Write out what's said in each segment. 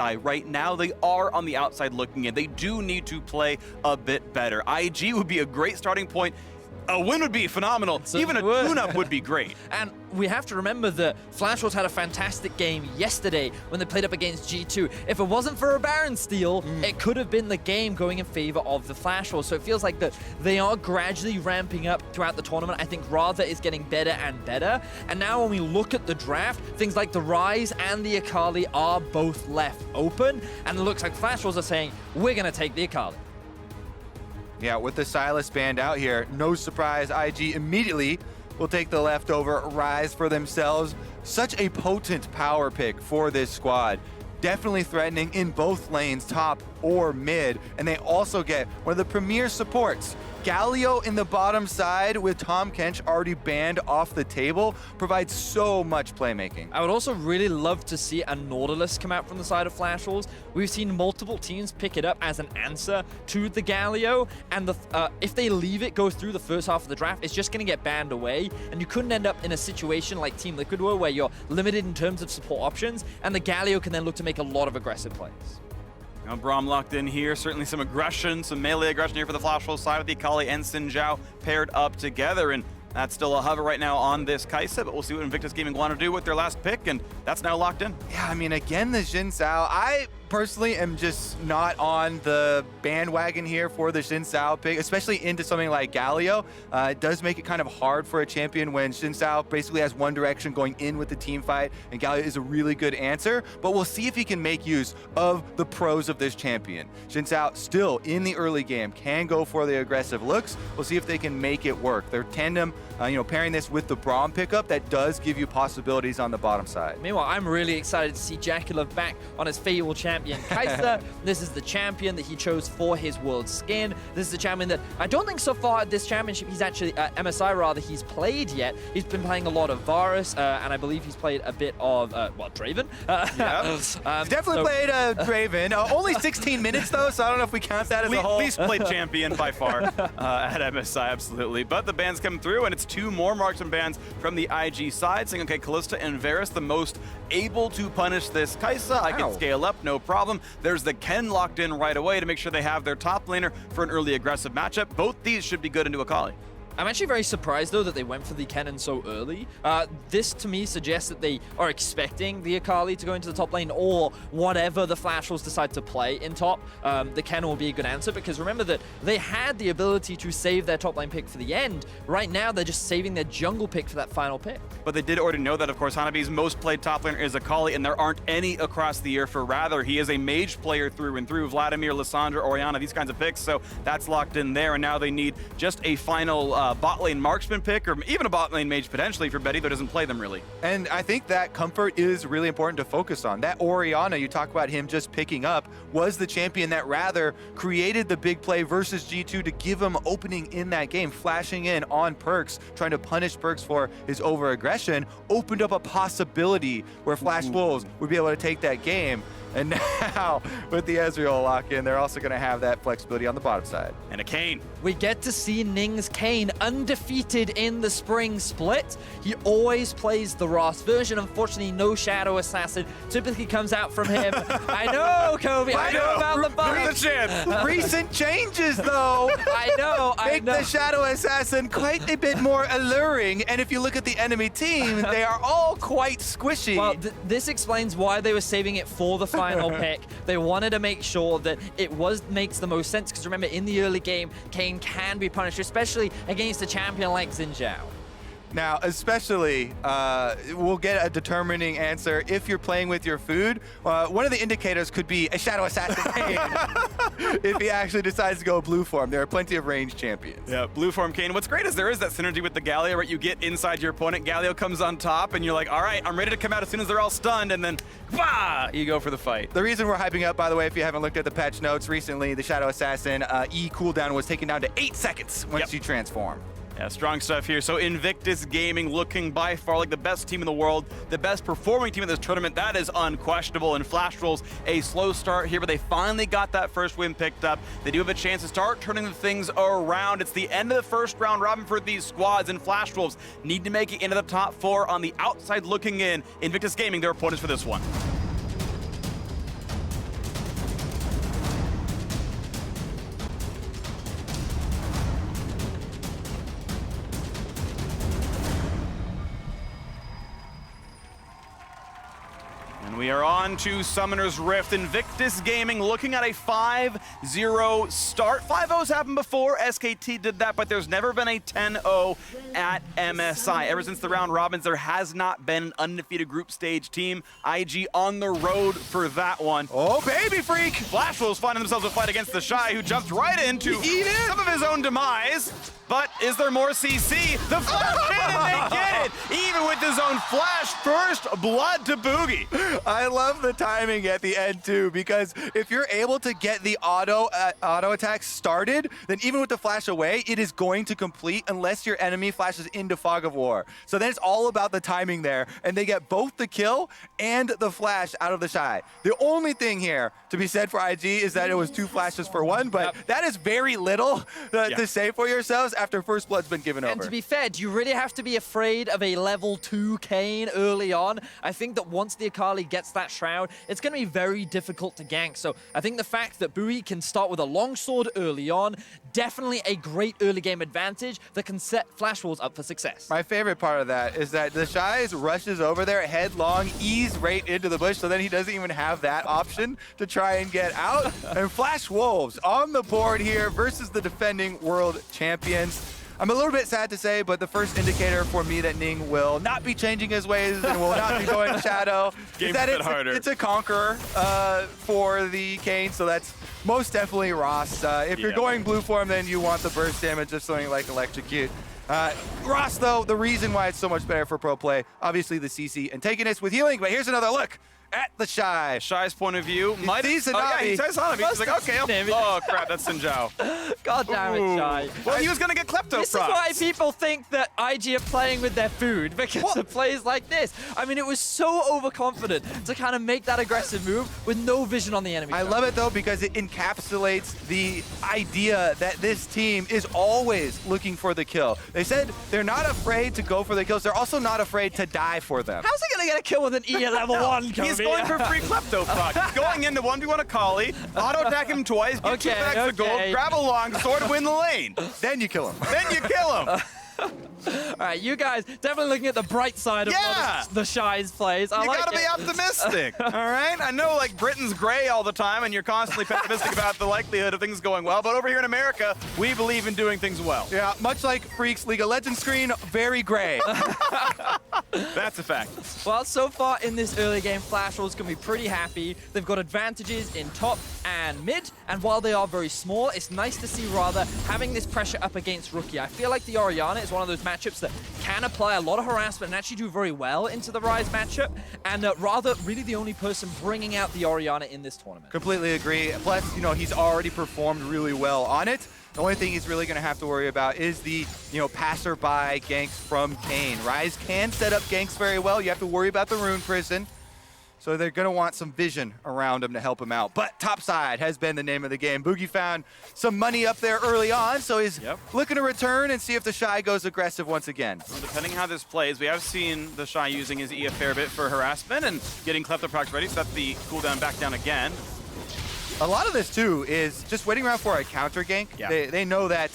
Right now, they are on the outside looking in. They do need to play a bit better. IG would be a great starting point. A win would be phenomenal. Even a tune-up would be great. And we have to remember that Flashwolves had a fantastic game yesterday when they played up against G2. If it wasn't for a Baron steal, it could have been the game going in favor of the Flashwolves. So it feels like that they are gradually ramping up throughout the tournament. I think Radha is getting better and better. And now when we look at the draft, things like the Ryze and the Akali are both left open. And it looks like Flashwolves are saying, we're going to take the Akali. Yeah, with the Silas band out here, no surprise, IG immediately will take the leftover Ryze for themselves. Such a potent power pick for this squad. Definitely threatening in both lanes, top or mid. And they also get one of the premier supports. Galio in the bottom side with Tom Kench already banned off the table provides so much playmaking. I would also really love to see a Nautilus come out from the side of Flashwolves. We've seen multiple teams pick it up as an answer to the Galio, and if they leave it go through the first half of the draft, it's just going to get banned away, and you couldn't end up in a situation like Team Liquid were where you're limited in terms of support options, and the Galio can then look to make a lot of aggressive plays. Now Braum locked in here. Certainly some aggression, some melee aggression here for the Flashwolves side with the Akali and Zhao paired up together. And that's still a hover right now on this Kaisa, but we'll see what Invictus Gaming want to do with their last pick, and that's now locked in. Yeah, I mean, again, the Zhao, I personally am just not on the bandwagon here for the Zhao pick, especially into something like Galio. It does make it kind of hard for a champion when Zhao basically has one direction going in with the team fight, and Galio is a really good answer, but we'll see if he can make use of the pros of this champion. Zhao still in the early game, can go for the aggressive looks. We'll see if they can make it work. Their tandem, pairing this with the Braum pickup, that does give you possibilities on the bottom side. Meanwhile, I'm really excited to see JackeyLove back on his favorite champion, Kaisa. This is the champion that he chose for his world skin. This is the champion that I don't think so far at this championship he's actually, MSI rather, he's played yet. He's been playing a lot of Varus, and I believe he's played a bit of, Draven. Yeah. He's definitely played Draven. Only 16 minutes though, so I don't know if we count that as a whole. Least played champion by far at MSI, absolutely. But the bans come through, and it's 2 more marksman bans from the IG side, saying, okay, Kalista and Varus, the most able to punish this Kaisa. I can scale up, no problem. There's the Ken locked in right away to make sure they have their top laner for an early aggressive matchup. Both these should be good into Akali. I'm actually very surprised, though, that they went for the Kennen so early. This, to me, suggests that they are expecting the Akali to go into the top lane, or whatever the Flashwolves decide to play in top. The Kennen will be a good answer, because remember that they had the ability to save their top lane pick for the end. Right now, they're just saving their jungle pick for that final pick. But they did already know that, of course, Hanabi's most played top laner is Akali, and there aren't any across the year for Rather. He is a mage player through and through. Vladimir, Lissandra, Orianna, these kinds of picks, so that's locked in there, and now they need just a final bot lane marksman pick, or even a bot lane mage potentially for Betty, that doesn't play them really. And I think that comfort is really important to focus on. That Orianna, you talk about him just picking up, was the champion that rather created the big play versus G2 to give him opening in that game, flashing in on Perks, trying to punish Perks for his over-aggression, opened up a possibility where Flashwolves would be able to take that game. And now, with the Ezreal lock-in, they're also going to have that flexibility on the bottom side. And a Kayn. We get to see Ning's Kayn undefeated in the spring split. He always plays the Ross version. Unfortunately, no Shadow Assassin typically comes out from him. I know, Kobe. I know about the buff. There's a chance. Recent changes, though. I know. Make the Shadow Assassin quite a bit more alluring. And if you look at the enemy team, they are all quite squishy. Well, this explains why they were saving it for the final pick. They wanted to make sure that it makes the most sense, because remember, in the early game, Kayn can be punished, especially against a champion like Zhao. Now, especially, we'll get a determining answer if you're playing with your food. One of the indicators could be a Shadow Assassin Kayn if he actually decides to go blue form. There are plenty of ranged champions. Yeah, blue form Kayn. What's great is there is that synergy with the Galio, right? You get inside your opponent, Galio comes on top, and you're like, all right, I'm ready to come out as soon as they're all stunned, and then, bah, you go for the fight. The reason we're hyping up, by the way, if you haven't looked at the patch notes recently, the Shadow Assassin E cooldown was taken down to 8 seconds once you transform. Yeah, strong stuff here. So Invictus Gaming looking by far like the best team in the world, the best performing team in this tournament. That is unquestionable. And Flashwolves, a slow start here, but they finally got that first win picked up. They do have a chance to start turning the things around. It's the end of the first round robin for these squads, and Flashwolves need to make it into the top 4 on the outside looking in. Invictus Gaming, their opponents for this one. We are on to Summoner's Rift. Invictus Gaming looking at a 5-0 start. 5-0's happened before. SKT did that, but there's never been a 10-0 at MSI. Ever since the round robins, there has not been an undefeated group stage team. IG on the road for that one. Oh, baby, Phreak! Flash Wolves finding themselves a fight against TheShy, who jumped right into some of his own demise. But is there more CC? The flash in and they get it! Even with his own flash, first blood to Bugi. I love the timing at the end too, because if you're able to get the auto attack started, then even with the flash away, it is going to complete unless your enemy flashes into Fog of War. So then it's all about the timing there, and they get both the kill and the flash out of TheShy. The only thing here to be said for IG is that it was 2 flashes for 1, but that is very little to say for yourselves after first blood's been given over. And to be fair, do you really have to be afraid of a level 2 Kayn early on? I think that once the Akali gets that Shroud, it's going to be very difficult to gank. So I think the fact that Bugi can start with a longsword early on, definitely a great early game advantage that can set Flash Wolves up for success. My favorite part of that is that TheShy rushes over there headlong, ease right into the bush, so then he doesn't even have that option to try and get out. And Flash Wolves on the board here versus the defending world champions. I'm a little bit sad to say, but the first indicator for me that Ning will not be changing his ways and will not be going Shadow is that it's a conqueror for the Kayn, so that's most definitely Ross. If you're going blue for him, then you want the burst damage of something like Electrocute. Ross, though, the reason why it's so much better for pro play, obviously the CC antagonist with healing, but here's another look at TheShy. Shy's point of view might sees Hanabi. Oh, yeah, he says Hanabi. He's like, okay, oh crap, that's Zhao. God damn it, Shy. Well, he was gonna get klepto This is why people think that IG are playing with their food, because of plays like this. I mean, it was so overconfident to kind of make that aggressive move with no vision on the enemy. I love it, though, because it encapsulates the idea that this team is always looking for the kill. They said they're not afraid to go for the kills. They're also not afraid to die for them. How's he going to get a kill with an E at level 1, Kobe? He's going for free klepto proc. He's going into 1v1 Akali, auto-attack him twice, get 2 packs of gold, grab a long sword, win the lane. Then you kill him. Then you kill him. All right, you guys definitely looking at the bright side of TheShy's plays. You gotta be optimistic, all right? I know, like, Britain's gray all the time, and you're constantly pessimistic about the likelihood of things going well, but over here in America, we believe in doing things well. Yeah, much like Phreak's League of Legends screen, very gray. That's a fact. Well, so far in this early game, Flash Wolves can be pretty happy. They've got advantages in top and mid, and while they are very small, it's nice to see rather having this pressure up against Rookie. I feel like the Orianna is one of those matchups that can apply a lot of harassment and actually do very well into the Ryze matchup, and rather really the only person bringing out the Orianna in this tournament. Completely agree. Plus, you know, he's already performed really well on it. The only thing he's really going to have to worry about is the, passerby ganks from Kayn. Ryze can set up ganks very well. You have to worry about the rune prison. So they're going to want some vision around him to help him out. But topside has been the name of the game. Bugi found some money up there early on, so he's looking to return and see if TheShy goes aggressive once again. Well, depending how this plays, we have seen TheShy using his E a fair bit for harassment and getting kleptoprocs ready, so that's the cooldown back down again. A lot of this, too, is just waiting around for a counter gank. They know that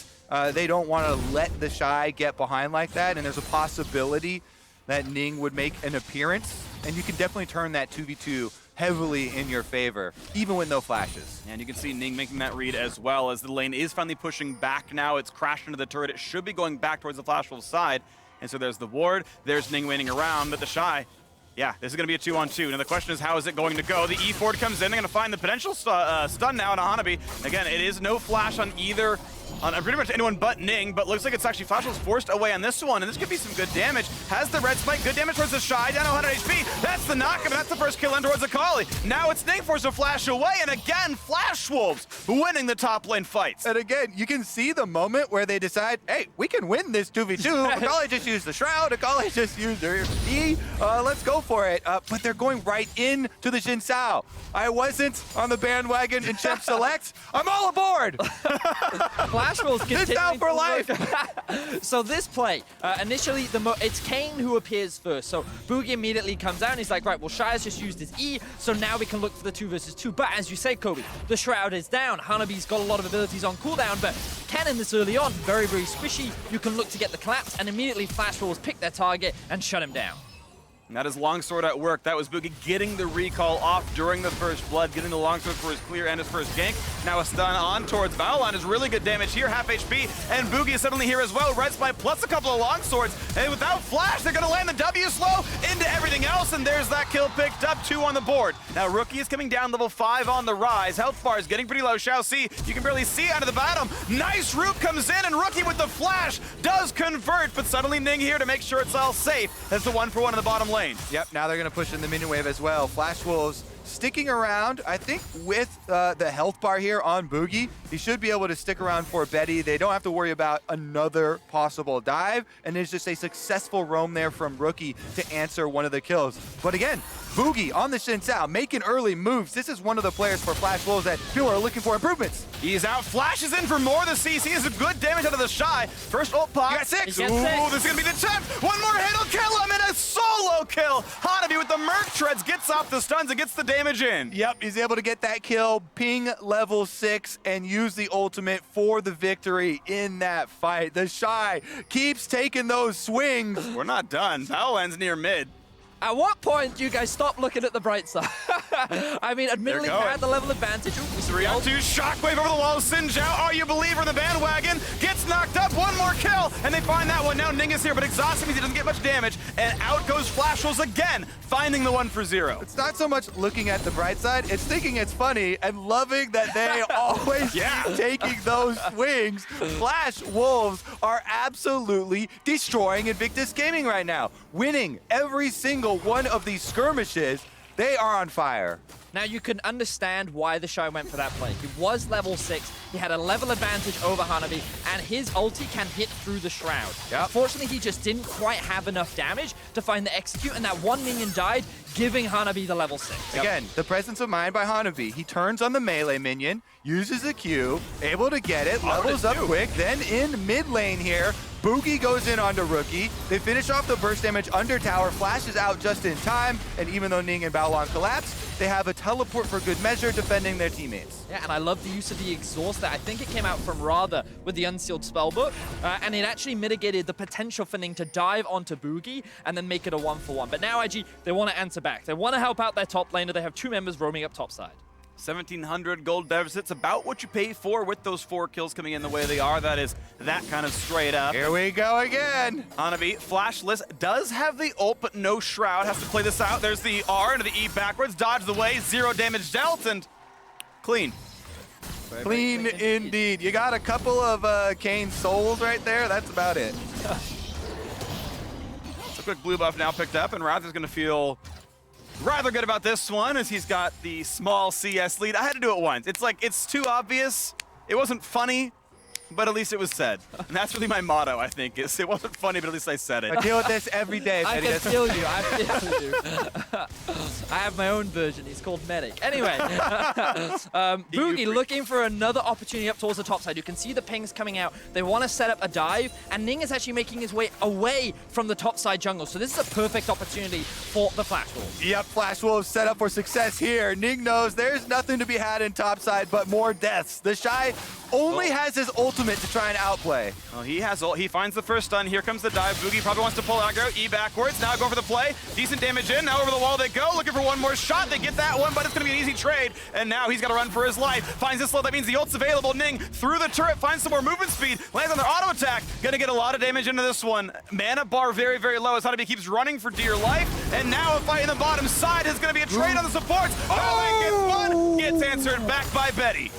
they don't want to let TheShy get behind like that, and there's a possibility that Ning would make an appearance, and you can definitely turn that 2v2 heavily in your favor, even with no flashes. And you can see Ning making that read as well, as the lane is finally pushing back now. It's crashed into the turret. It should be going back towards the Flash Wolves side. And so there's the ward. There's Ning waiting around, but TheShy, this is going to be a 2-on-2. Now the question is, how is it going to go? The E forward comes in. They're going to find the potential stun now on Hanabi. Again, it is no flash on either, on pretty much anyone but Ning, but looks like it's actually Flash was forced away on this one, and this could be some good damage. Has the red spike, good damage towards TheShy, down to 100 HP. That's the knock, and that's the first kill in towards Akali. Now it's Ning forced to flash away, and again, Flash Wolves winning the top lane fights. And again, you can see the moment where they decide, hey, we can win this 2v2. Akali just used the Shroud, Akali just used her E. Let's go for it. But they're going right into the Xin Zhao. I wasn't on the bandwagon in Champ Select. I'm all aboard. Flash Wolves continuing down for life. So this play, initially, it's Kayn who appears first. So Bugi immediately comes out and he's like, right, well, Shy has just used his E, so now we can look for the 2 versus 2. But as you say, Kobe, the Shroud is down. Hanabi's got a lot of abilities on cooldown, but Kennen this early on, very, very squishy. You can look to get the collapse, and immediately Flash Wolves pick their target and shut him down. And that is Longsword at work. That was Bugi getting the recall off during the first blood, getting the Longsword for his clear and his first gank. Now a stun on towards Baolan is really good damage here, half HP, and Bugi is suddenly here as well. Red Spy plus a couple of Longswords, and without Flash, they're gonna land the W slow into everything else, and there's that kill picked up, 2 on the board. Now Rookie is coming down, level 5 on the Ryze. Health bar is getting pretty low. ShiauC, you can barely see out of the bottom. Nice root comes in, and Rookie with the Flash does convert, but suddenly Ning here to make sure it's all safe. That's the 1-for-1 in the bottom lane. Yep, now they're going to push in the minion wave as well. Flash Wolves sticking around, I think, with the health bar here on Bugi. He should be able to stick around for Betty. They don't have to worry about another possible dive, and there's just a successful roam there from Rookie to answer one of the kills. But again, Bugi on the XinZhao, making early moves. This is one of the players for Flash Wolves that people are looking for improvements. He's out, flashes in for more. The CC is a good damage out of the TheShy. First ult pop. You got 6. Ooh, this is gonna be the 10th. One more hit will kill him, and a solo kill. Hanabi with the Merc Treads gets off the stuns and gets the damage in. Yep, he's able to get that kill, ping level 6, and use the ultimate for the victory in that fight. TheShy keeps taking those swings. We're not done. Baolan's near mid. At what point do you guys stop looking at the bright side? I mean, admittedly, he had the level advantage. 3-on-2 shockwave over the wall. Zhao, are you a believer in the bandwagon? Gets knocked up, one more kill, and they find that one. Now Ning is here, but exhausted means he doesn't get much damage, and out goes Flash Wolves again, finding the 1-for-0. It's not so much looking at the bright side, it's thinking it's funny and loving that they always keep taking those swings. Flash Wolves are absolutely destroying Invictus Gaming right now, winning every single one of these skirmishes. They are on fire. Now you can understand why TheShy went for that play. He was level 6, he had a level advantage over Hanabi, and his ulti can hit through the Shroud. Yep. Unfortunately, he just didn't quite have enough damage to find the execute, and that one minion died, giving Hanabi the level 6. Again, the presence of mind by Hanabi. He turns on the melee minion, uses a Q, able to get it, levels up quick. Then in mid lane here, Bugi goes in onto Rookie. They finish off the burst damage under tower, flashes out just in time, and even though Ning and Baolan collapse, they have a teleport for good measure defending their teammates. Yeah, and I love the use of the exhaust that I think it came out from Radha with the unsealed spellbook, and it actually mitigated the potential for Ning to dive onto Bugi and then make it a 1-for-1. But now IG, they want to answer back. They want to help out their top laner. They have 2 members roaming up topside. 1,700 gold deficit's about what you pay for with those 4 kills coming in the way they are. That is that kind of straight up. Here we go again. Hanabi, flashless, does have the ult, but no Shroud. Has to play this out. There's the R into the E backwards. Dodge the way. 0 damage dealt, and clean. Clean indeed. You got a couple of Kayn souls right there. That's about it. It's a quick blue buff now picked up, and Ryze is going to feel rather good about this one as he's got the small CS lead. I had to do it once. It's like, it's too obvious. It wasn't funny, but at least it was said. And that's really my motto, I think, is it wasn't funny, but at least I said it. I deal with this every day. I can feel you. I feel you. I have my own version. He's called Medic. Anyway, Bugi looking for another opportunity up towards the top side. You can see the pings coming out. They want to set up a dive, and Ning is actually making his way away from the top side jungle. So this is a perfect opportunity for the Flash Wolves. Yep, Flash Wolves set up for success here. Ning knows there's nothing to be had in topside but more deaths. TheShy only has his ultimate to try and outplay. Oh, he finds the first stun. Here comes the dive. Bugi probably wants to pull aggro. E backwards. Now go for the play. Decent damage in. Now over the wall they go. Looking for one more shot. They get that one, but it's going to be an easy trade. And now he's got to run for his life. Finds this slow. That means the ult's available. Ning through the turret. Finds some more movement speed. Lands on their auto attack. Going to get a lot of damage into this one. Mana bar very, very low as Hanabi keeps running for dear life. And now a fight in the bottom side is going to be a trade on the supports. Oh, gets answered back by Betty.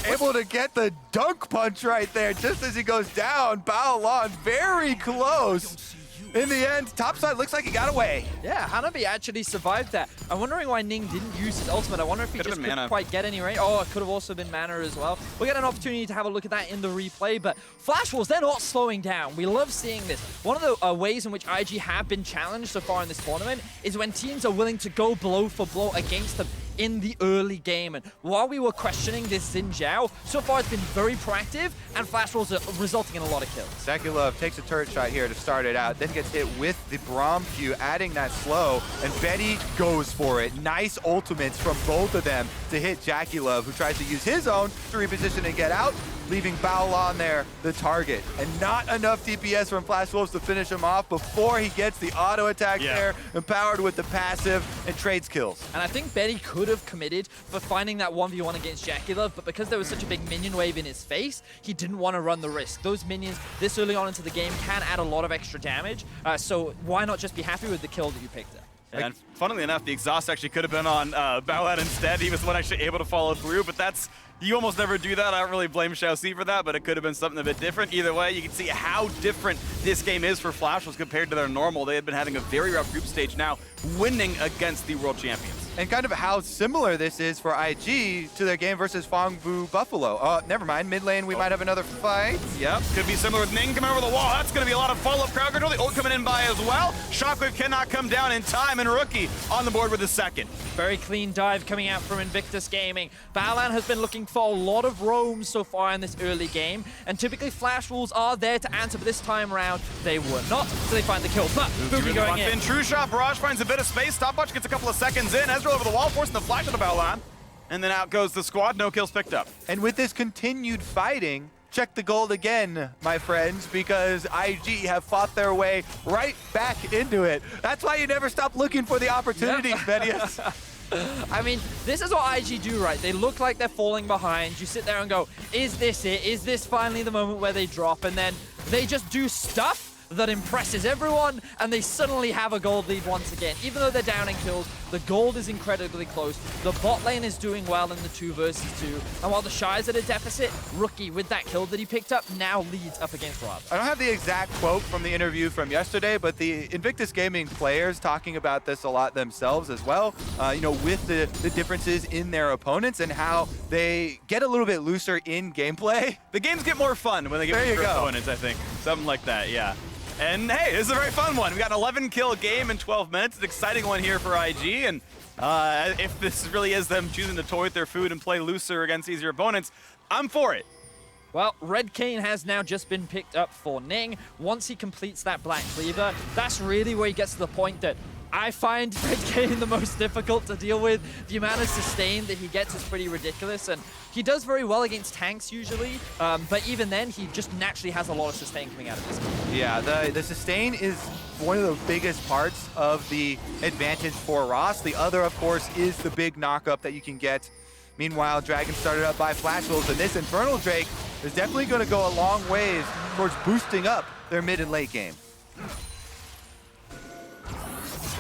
Able to get the dunk punch right there just as he goes down. Baolan very close. In the end, topside looks like he got away. Yeah, Hanabi actually survived that. I'm wondering why Ning didn't use his ultimate. I wonder if he just couldn't quite get any range. Oh, it could have also been mana as well. We'll get an opportunity to have a look at that in the replay, but Flash Wolves, they're not slowing down. We love seeing this. One of the ways in which IG have been challenged so far in this tournament is when teams are willing to go blow for blow against them in the early game. And while we were questioning this Zhao, so far it's been very proactive, and Flash Wolves are resulting in a lot of kills. JackeyLove takes a turret shot here to start it out, then gets hit with the Braum Q, adding that slow, and Betty goes for it. Nice ultimates from both of them to hit JackeyLove, who tries to use his own to reposition and get out. leaving Baolan there, the target. And not enough DPS from Flash Wolves to finish him off before he gets the auto attack there, empowered with the passive, and trades kills. And I think Betty could have committed for finding that 1v1 against JackeyLove, but because there was such a big minion wave in his face, he didn't want to run the risk. Those minions this early on into the game can add a lot of extra damage, so why not just be happy with the kill that you picked up? And funnily enough, the exhaust actually could have been on Baolan instead. He was the one actually able to follow through, but you almost never do that. I don't really blame ShiauC for that, but it could have been something a bit different. Either way, you can see how different this game is for Flash Wolves compared to their normal. They had been having a very rough group stage, now winning against the world champions. And kind of how similar this is for IG to their game versus Fangbu Buffalo. Never mind, mid lane we might have another fight. Yep, could be similar with Ning coming over the wall. That's going to be a lot of follow-up crowd control. The ult coming in by as well. Shockwave cannot come down in time, and Rookie on the board with a second. Very clean dive coming out from Invictus Gaming. Baolan has been looking for a lot of roams so far in this early game, and typically Flash Wolves are there to answer, but this time around they were not, so they find the kill. But Bugi going in. True shot, Barrage finds a bit of space. Stopwatch gets a couple of seconds in. Ezreal over the wall, forcing the flash of the Baolan. And then out goes the squad, no kills picked up. And with this continued fighting, check the gold again, my friends, because IG have fought their way right back into it. That's why you never stop looking for the opportunities, Vedius. I mean, this is what IG do, right? They look like they're falling behind. You sit there and go, is this it? Is this finally the moment where they drop? And then they just do stuff that impresses everyone, and they suddenly have a gold lead once again. Even though they're down in kills, the gold is incredibly close. The bot lane is doing well in the 2 versus 2, and while TheShy is at a deficit, Rookie, with that kill that he picked up, now leads up against Ryze. I don't have the exact quote from the interview from yesterday, but the Invictus Gaming players talking about this a lot themselves as well, you know, with the differences in their opponents and how they get a little bit looser in gameplay. The games get more fun when they get looser opponents, I think. Something like that, yeah. And hey, this is a very fun one. We got an 11-kill game in 12 minutes. An exciting one here for IG. And if this really is them choosing to toy with their food and play looser against easier opponents, I'm for it. Well, Red Kayn has now just been picked up for Ning. Once he completes that Black Cleaver, that's really where he gets to the point that I find Red Kayn the most difficult to deal with. The amount of sustain that he gets is pretty ridiculous, and he does very well against tanks usually, but even then, he just naturally has a lot of sustain coming out of this game. Yeah, the sustain is one of the biggest parts of the advantage for Ross. The other, of course, is the big knock-up that you can get. Meanwhile, Dragon started up by Flash Wolves, and this Infernal Drake is definitely going to go a long ways towards boosting up their mid and late game.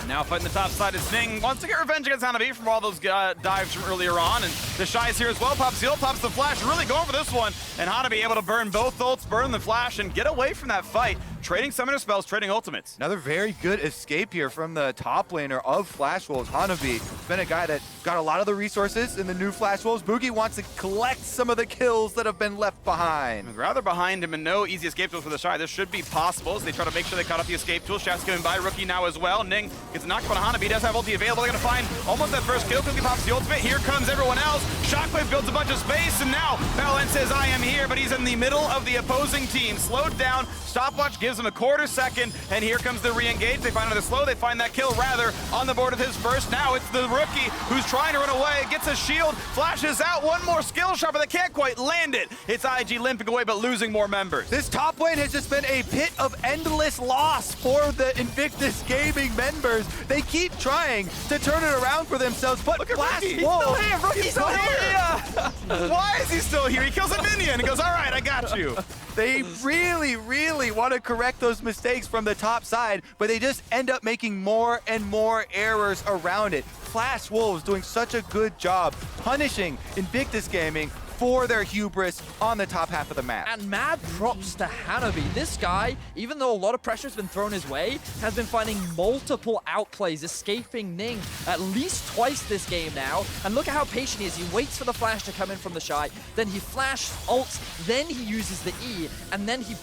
Now fighting the top side is Ning. Wants to get revenge against Hanabi from all those dives from earlier on. And TheShy is here as well. Pops the ult, pops the flash. Really going for this one. And Hanabi able to burn both ults, burn the flash, and get away from that fight. Trading summoner spells, trading ultimates. Another very good escape here from the top laner of Flash Wolves. Hanabi, been a guy that got a lot of the resources in the new Flash Wolves. Bugi wants to collect some of the kills that have been left behind. Rather behind him, and no easy escape tools for TheShy. This should be possible as they try to make sure they caught up the escape tool. ShiauC coming by, Rookie now as well. Ning gets knocked on Hanabi. He does have ulti available. They're going to find almost that first kill. Quickly pops the ultimate. Here comes everyone else. Shockwave builds a bunch of space, and now Baolan says, I am here, but he's in the middle of the opposing team. Slowed down. Stopwatch gives him a quarter second, and here comes the re-engage. They find another slow. They find that kill, rather, on the board with his first. Now it's the Rookie who's trying to run away. Gets a shield, flashes out. One more skill shot, but they can't quite land it. It's IG limping away, but losing more members. This top lane has just been a pit of endless loss for the Invictus Gaming members. They keep trying to turn it around for themselves, but Flash Wolves, Rookie's still here. Why is he still here? He kills a minion and goes, all right, I got you. They really, really want to correct those mistakes from the top side, but they just end up making more and more errors around it. Flash Wolves doing such a good job punishing Invictus Gaming for their hubris on the top half of the map. And mad props to Hanabi. This guy, even though a lot of pressure has been thrown his way, has been finding multiple outplays, escaping Ning at least twice this game now. And look at how patient he is. He waits for the flash to come in from TheShy, then he flash ults, then he uses the E, and then he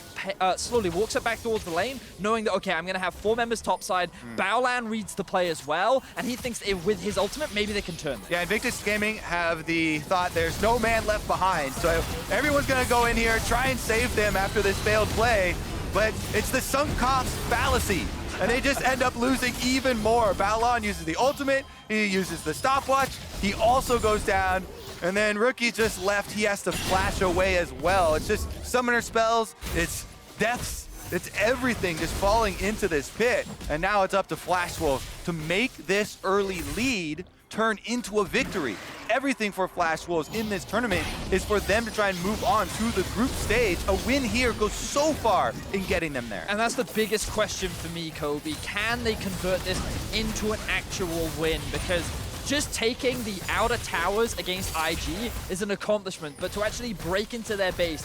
slowly walks it back towards the lane, knowing that, okay, I'm going to have 4 members topside. Baolan reads the play as well, and he thinks that with his ultimate, maybe they can turn this. Yeah, Invictus Gaming have the thought there's no man left behind, so everyone's going to go in here, try and save them after this failed play, but it's the sunk cost fallacy, and they just end up losing even more. Baolan uses the ultimate, he uses the stopwatch, he also goes down. And then Rookie just left. He has to flash away as well. It's just summoner spells, it's deaths, it's everything just falling into this pit. And now it's up to Flash Wolves to make this early lead turn into a victory. Everything for Flash Wolves in this tournament is for them to try and move on to the group stage. A win here goes so far in getting them there. And that's the biggest question for me, Kobe. Can they convert this into an actual win? Because just taking the outer towers against IG is an accomplishment, but to actually break into their base,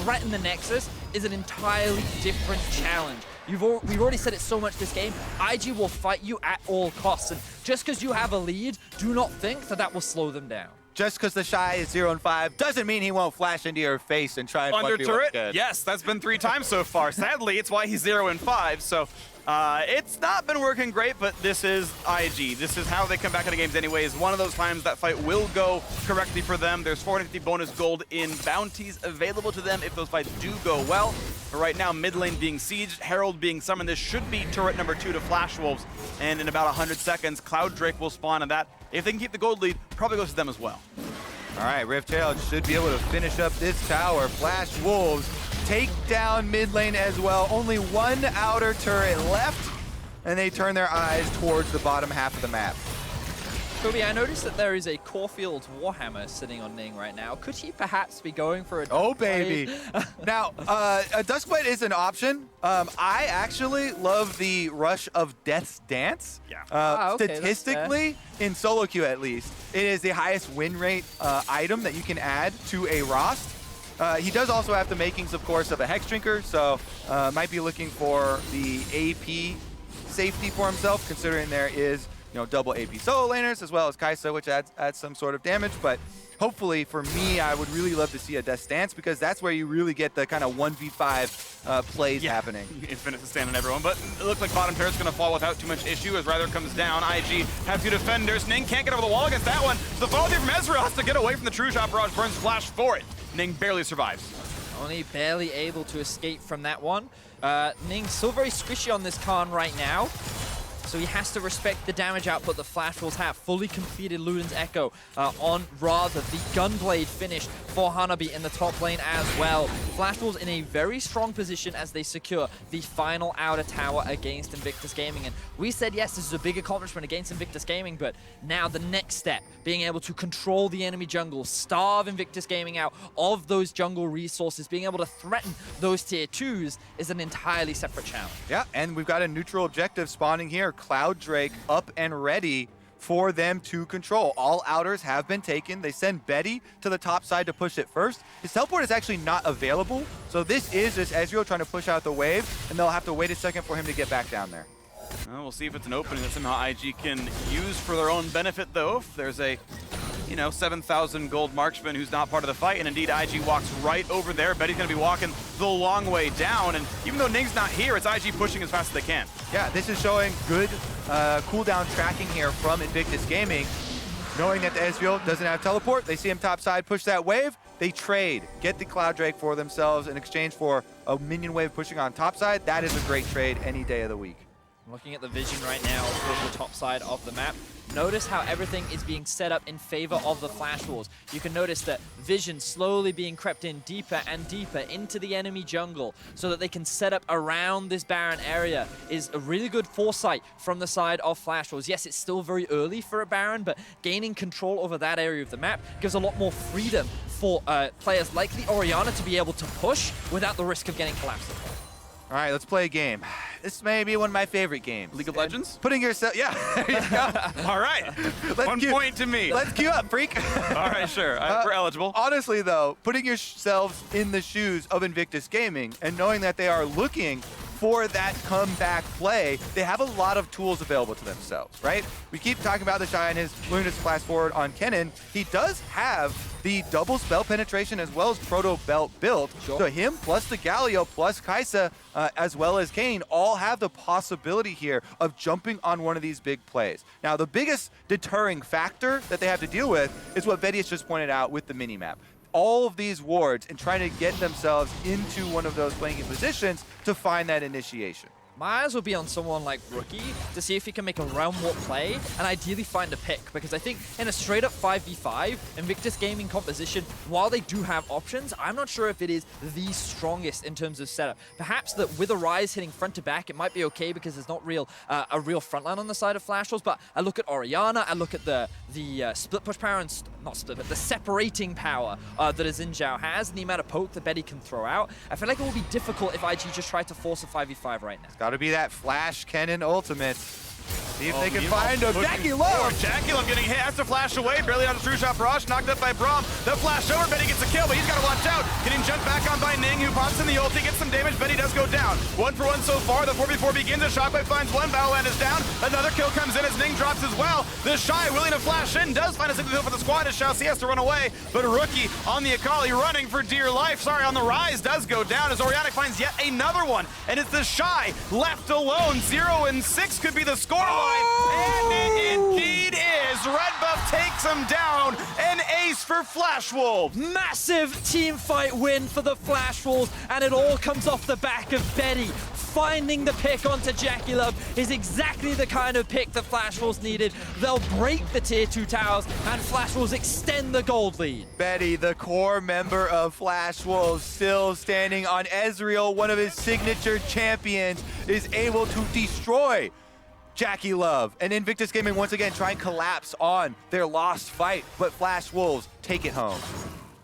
threaten the Nexus, is an entirely different challenge. We've already said it so much this game, IG will fight you at all costs, and just because you have a lead, do not think that that will slow them down. Just because TheShy is 0-5 doesn't mean he won't flash into your face and try and Under fuck you up turret? good. Yes, that's been 3 times so far. Sadly, it's why he's 0-5, so it's not been working great, but this is IG. This is how they come back into games anyways. One of those times that fight will go correctly for them. There's 450 bonus gold in bounties available to them if those fights do go well. But right now, mid lane being sieged, Herald being summoned. This should be turret number 2 to Flash Wolves. And in about 100 seconds, Cloud Drake will spawn, and that, if they can keep the gold lead, probably goes to them as well. All right, Rift Herald should be able to finish up this tower. Flash Wolves take down mid lane as well. Only one outer turret left, and they turn their eyes towards the bottom half of the map. Kobe, I noticed that there is a Caulfield's Warhammer sitting on Ning right now. Could he perhaps be going for a Oh, baby. Now, a Duskblade is an option. I actually love the Rush of Death's Dance. Yeah. Okay, Statistically, in solo queue at least, it is the highest win rate item that you can add to a Rost. He does also have the makings, of course, of a Hex Drinker, so might be looking for the AP safety for himself, considering there is double AP solo laners as well as Kaisa, which adds some sort of damage. But hopefully, for me, I would really love to see a Death Dance, because that's where you really get the kind of 1v5 plays happening. Infinite sustain on everyone, but it looks like bottom turret's going to fall without too much issue as Ryder comes down. IG have 2 defenders. Ning can't get over the wall against that one. The follow through from Ezreal has to get away from the True Shot barrage. Burns flash for it. Ning barely survives. Only barely able to escape from that one. Ning still very squishy on this Khan right now, so he has to respect the damage output the Flash Wolves have. Fully completed Luden's Echo on rather the Gunblade finish for Hanabi in the top lane as well. Flash Wolves in a very strong position as they secure the final outer tower against Invictus Gaming. And we said, yes, this is a big accomplishment against Invictus Gaming, but now the next step, being able to control the enemy jungle, starve Invictus Gaming out of those jungle resources, being able to threaten those tier 2s is an entirely separate challenge. Yeah, and we've got a neutral objective spawning here. Cloud Drake up and ready for them to control. All outers have been taken. They send Betty to the top side to push it first. His teleport is actually not available, so this is just Ezreal trying to push out the wave, and they'll have to wait a second for him to get back down there. Well, we'll see if it's an opening that somehow IG can use for their own benefit, though. If there's a 7,000 gold marksman who's not part of the fight, and indeed IG walks right over there. Betty's going to be walking the long way down, and even though Ning's not here, it's IG pushing as fast as they can. Yeah, this is showing good cooldown tracking here from Invictus Gaming. Knowing that the Ezreal doesn't have teleport, they see him topside, push that wave, they trade, get the Cloud Drake for themselves in exchange for a minion wave pushing on topside. That is a great trade any day of the week. I'm looking at the vision right now for the top side of the map. Notice how everything is being set up in favor of the Flash Wolves. You can notice that vision slowly being crept in deeper and deeper into the enemy jungle so that they can set up around this Baron area is a really good foresight from the side of Flash Wolves. Yes, it's still very early for a Baron, but gaining control over that area of the map gives a lot more freedom for players like the Orianna to be able to push without the risk of getting collapsed. All right, let's play a game. This may be one of my favorite games. League of Legends? Putting yourself, yeah, there you go. All right. One point to me. Let's queue up, Phreak. All right, sure. We're eligible. Honestly, though, putting yourselves in the shoes of Invictus Gaming and knowing that they are looking for that comeback play, they have a lot of tools available to themselves, right? We keep talking about TheShy and his Luna's Flash Forward on Kennen. He does have the double spell penetration as well as Proto Belt built. Sure. So him plus the Galio plus Kaisa as well as Kayn all have the possibility here of jumping on one of these big plays. Now, the biggest deterring factor that they have to deal with is what Vedius just pointed out with the minimap. All of these wards and trying to get themselves into one of those flanking positions to find that initiation. My eyes will be on someone like Rookie to see if he can make a round warp play and ideally find a pick, because I think in a straight up 5v5, Invictus Gaming composition, while they do have options, I'm not sure if it is the strongest in terms of setup. Perhaps that with a Ryze hitting front to back, it might be okay because there's not a real frontline on the side of Flash Wolves, but I look at Orianna, I look at the split push power and not split, but the separating power that a Zhao has and the amount of poke that Betty can throw out. I feel like it will be difficult if IG just try to force a 5v5 right now. Got to be that Flash Kennen ultimate. See if they can find him. JackeyLove! JackeyLove getting hit, has to flash away, barely on a true shot barrage, knocked up by Braum. The flash over, Betty gets a kill, but he's got to watch out. Getting jumped back on by Ning, who pops in the ulti, gets some damage, Betty does go down. 1 for 1 so far, the 4v4 begins, a shockwave finds one, Baolan is down, another kill comes in as Ning drops as well. TheShy willing to flash in, does find a single kill for the squad as ShiauC has to run away, but Rookie on the Akali running for dear life, sorry, on the Ryze does go down as Orianna finds yet another one, and it's TheShy left alone. 0 and 6 could be the scoreline. And it indeed is. Red buff takes him down. An ace for Flash Wolves. Massive team fight win for the Flash Wolves, and it all comes off the back of Betty. Finding the pick onto JackeyLove is exactly the kind of pick that Flash Wolves needed. They'll break the tier 2 towers, and Flash Wolves extend the gold lead. Betty, the core member of Flash Wolves, still standing on Ezreal, one of his signature champions, is able to destroy JackeyLove. And Invictus Gaming once again try and collapse on their lost fight, but Flash Wolves take it home.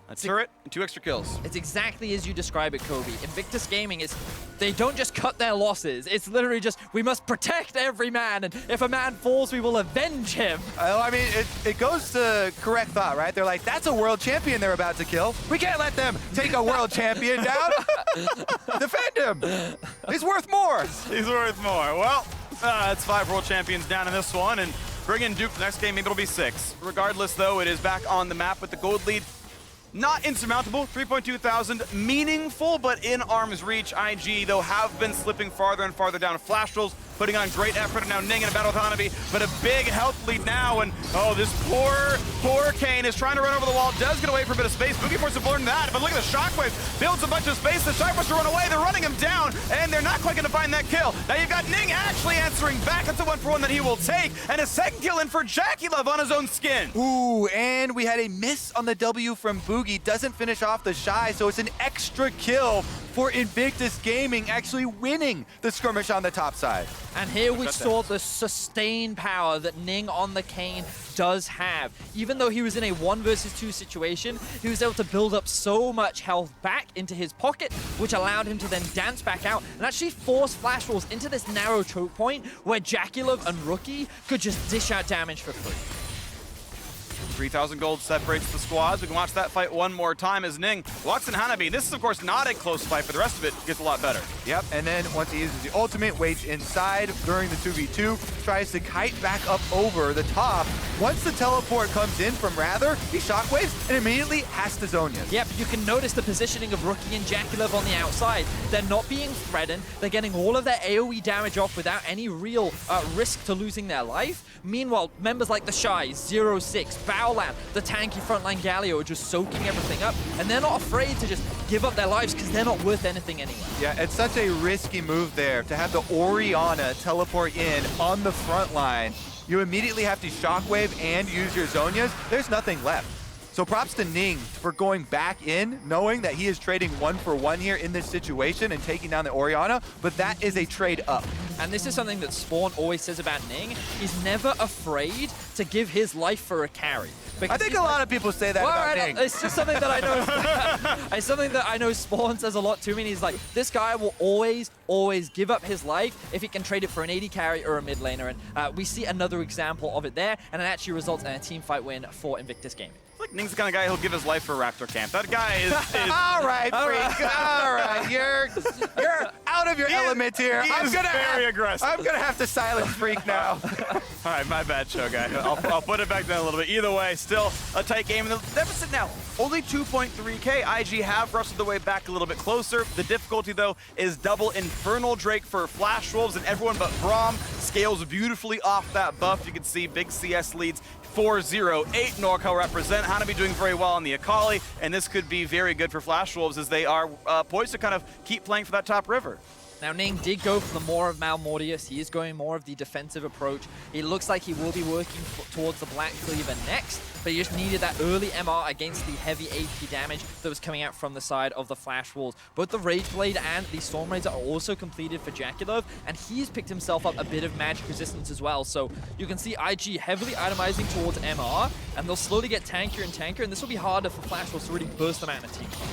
A turret and 2 extra kills. It's exactly as you describe it, Kobe. Invictus Gaming is, they don't just cut their losses. It's literally just, we must protect every man, and if a man falls, we will avenge him. I mean, it goes to correct thought, right? They're like, that's a world champion they're about to kill. We can't let them take a world champion down. Defend him. He's worth more. He's worth more. Well, it's 5 world champions down in this one, and bring in Duke the next game, maybe it'll be 6. Regardless, though, it is back on the map with the gold lead. Not insurmountable, 3.2 thousand, meaningful, but in arm's reach. IG, though, have been slipping farther and farther down. Flash Wolves putting on great effort, and now Ning in a battle with Hanabi, but a big health lead now, and oh, this poor Kayn is trying to run over the wall, does get away for a bit of space. Bugi forces to learn that, but look at the shockwave, builds a bunch of space, the Shy wants to run away, they're running him down, and they're not quite gonna find that kill. Now you've got Ning actually answering back, that's a 1 for 1 that he will take, and a second kill in for JackeyLove on his own skin. Ooh, and we had a miss on the W from Bugi, doesn't finish off the Shy, so it's an extra kill for Invictus Gaming, actually winning the skirmish on the top side. And here we saw the sustained power that Ning on the Kayn does have. Even though he was in a 1 versus 2 situation, he was able to build up so much health back into his pocket, which allowed him to then dance back out and actually force Flash Wolves into this narrow choke point where JackeyLove and Rookie could just dish out damage for free. 3,000 gold separates the squads. We can watch that fight one more time as Ning walks in Hanabi. This is, of course, not a close fight, but the rest of it gets a lot better. Yep, and then once he uses the ultimate, waits inside during the 2v2, tries to kite back up over the top. Once the teleport comes in from Rather, he shockwaves and immediately has to zone you. Yep, you can notice the positioning of Rookie and JackeyLove on the outside. They're not being threatened. They're getting all of their AoE damage off without any real risk to losing their life. Meanwhile, members like TheShy, 0-6, Baolan, the tanky frontline Galio are just soaking everything up, and they're not afraid to just give up their lives because they're not worth anything anyway. Yeah, it's such a risky move there to have the Orianna teleport in on the front line. You immediately have to shockwave and use your Zonias. There's nothing left. So props to Ning for going back in, knowing that he is trading 1 for 1 here in this situation and taking down the Orianna, but that is a trade up. And this is something that Spawn always says about Ning. He's never afraid to give his life for a carry. I think a lot of people say that about Ning. It's just something that I know. It's something that I know Spawn says a lot to me. And he's like, this guy will always give up his life if he can trade it for an AD carry or a mid laner. And we see another example of it there, and it actually results in a team fight win for Invictus Gaming. Like Ning's the kind of guy who'll give his life for Raptor Camp. That guy is all right, Phreak. All right, you're out of your element here. I'm very aggressive. I'm gonna have to silence Phreak now. All right, my bad, show guy. I'll put it back down a little bit. Either way, still a tight game. And the deficit now, only 2.3K. IG have wrestled the way back a little bit closer. The difficulty, though, is double Infernal Drake for Flash Wolves, and everyone but Braum scales beautifully off that buff. You can see big CS leads. 4-0, 8 NorCal represent. Hanabi doing very well on the Akali, and this could be very good for Flash Wolves as they are poised to kind of keep playing for that top river. Now, Ning did go for the more of Malmortius. He is going more of the defensive approach. It looks like he will be working towards the Black Cleaver next, but he just needed that early MR against the heavy AP damage that was coming out from the side of the Flash Wolves. Both the Rage Blade and the Storm Raids are also completed for JackeyLove, and he's picked himself up a bit of magic resistance as well. So you can see IG heavily itemizing towards MR, and they'll slowly get tankier and tankier, and this will be harder for Flash Wolves to really burst them out in a team fight.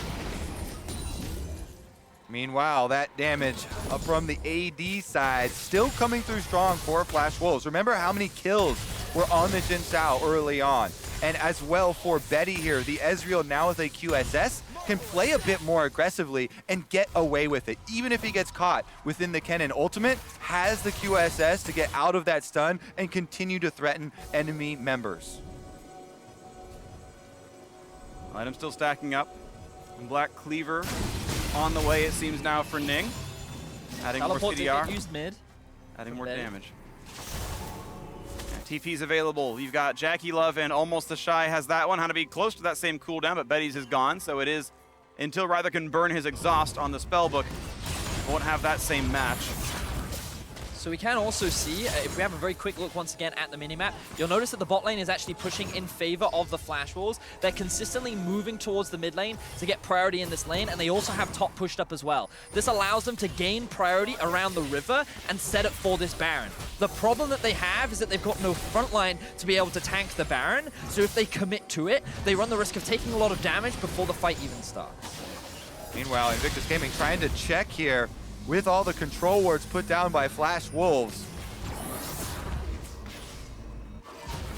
Meanwhile, that damage from the AD side still coming through strong for Flash Wolves. Remember how many kills were on the JiNShao early on. And as well for Betty here, the Ezreal now with a QSS can play a bit more aggressively and get away with it. Even if he gets caught within the Kennen ultimate, has the QSS to get out of that stun and continue to threaten enemy members. Item still stacking up. And Black Cleaver on the way, it seems now for Ning. Adding Teleport more did CDR. get used mid. Adding more damage. TP's available. You've got JackeyLove and almost TheShy has that one. Hanabi close to that same cooldown, but Betty's is gone, so it is until Ryther can burn his exhaust on the spellbook. Won't have that same match. So we can also see, if we have a very quick look once again at the minimap, you'll notice that the bot lane is actually pushing in favor of the Flash Wolves. They're consistently moving towards the mid lane to get priority in this lane, and they also have top pushed up as well. This allows them to gain priority around the river and set it for this Baron. The problem that they have is that they've got no front line to be able to tank the Baron, so if they commit to it, they run the risk of taking a lot of damage before the fight even starts. Meanwhile, Invictus Gaming trying to check here with all the control wards put down by Flash Wolves.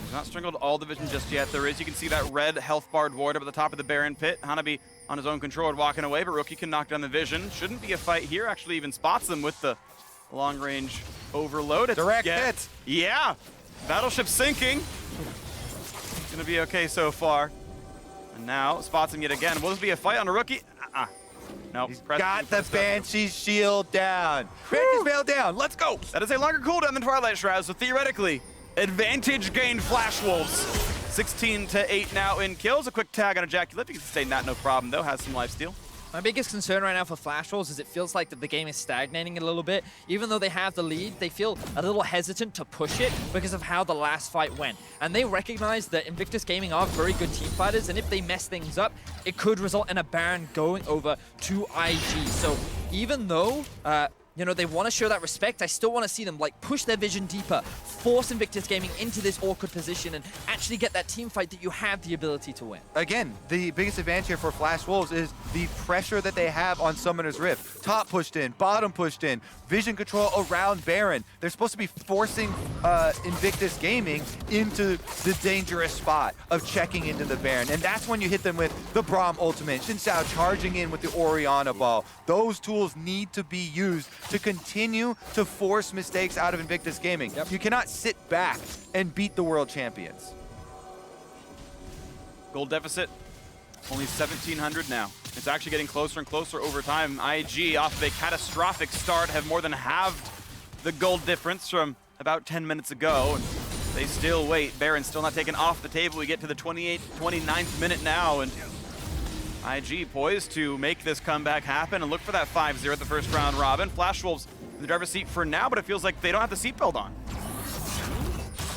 He's not strangled all the vision just yet. There is, you can see that red health barred ward up at the top of the Baron pit. Hanabi on his own control ward walking away, but Rookie can knock down the vision. Shouldn't be a fight here. Actually even spots them with the long range overload. It's direct hit. Yeah, battleship sinking. Gonna be okay so far. And now spots him yet again. Will this be a fight on a Rookie? No, He's got the Banshee's shield down. Banshee's veil down. Let's go. That is a longer cooldown than Twilight Shroud, so theoretically, advantage gained Flash Wolves. 16-8 now in kills. A quick tag on a JackeyLove. You can sustain that, no problem, though. Has some lifesteal. My biggest concern right now for Flash Wolves is it feels like that the game is stagnating a little bit. Even though they have the lead, they feel a little hesitant to push it because of how the last fight went. And they recognize that Invictus Gaming are very good team fighters, and if they mess things up, it could result in a Baron going over to IG. So even though you know, they want to show that respect, I still want to see them like push their vision deeper, force Invictus Gaming into this awkward position, and actually get that team fight that you have the ability to win. Again, the biggest advantage here for Flash Wolves is the pressure that they have on Summoner's Rift. Top pushed in, bottom pushed in, vision control around Baron. They're supposed to be forcing Invictus Gaming into the dangerous spot of checking into the Baron. And that's when you hit them with the Braum ultimate, JiNShao charging in with the Orianna ball. Those tools need to be used to continue to force mistakes out of Invictus Gaming. Yep. You cannot sit back and beat the world champions. Gold deficit, only 1,700 now. It's actually getting closer and closer over time. IG, off of a catastrophic start, have more than halved the gold difference from about 10 minutes ago. And they still wait. Baron's still not taken off the table. We get to the 29th minute now, and IG poised to make this comeback happen and look for that 5-0 at the first round robin. Flash Wolves in the driver's seat for now, but it feels like they don't have the seatbelt on.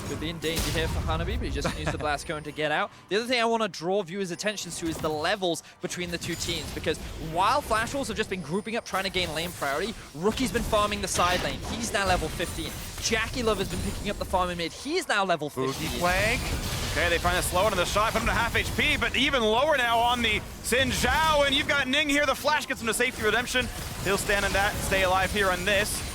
Could be in danger here for Hanabi, but he just used the blast cone to get out. The other thing I want to draw viewers' attention to is the levels between the two teams, because while Flash Wolves have just been grouping up trying to gain lane priority, Rookie's been farming the side lane. He's now level 15. JackeyLove has been picking up the farm in mid. He's now level 15. Bugi flank. Okay, they find a slow into the shot, put him to half HP, but even lower now on the Zhao, and you've got Ning here. The flash gets him to safety redemption. He'll stand in that, stay alive here on this.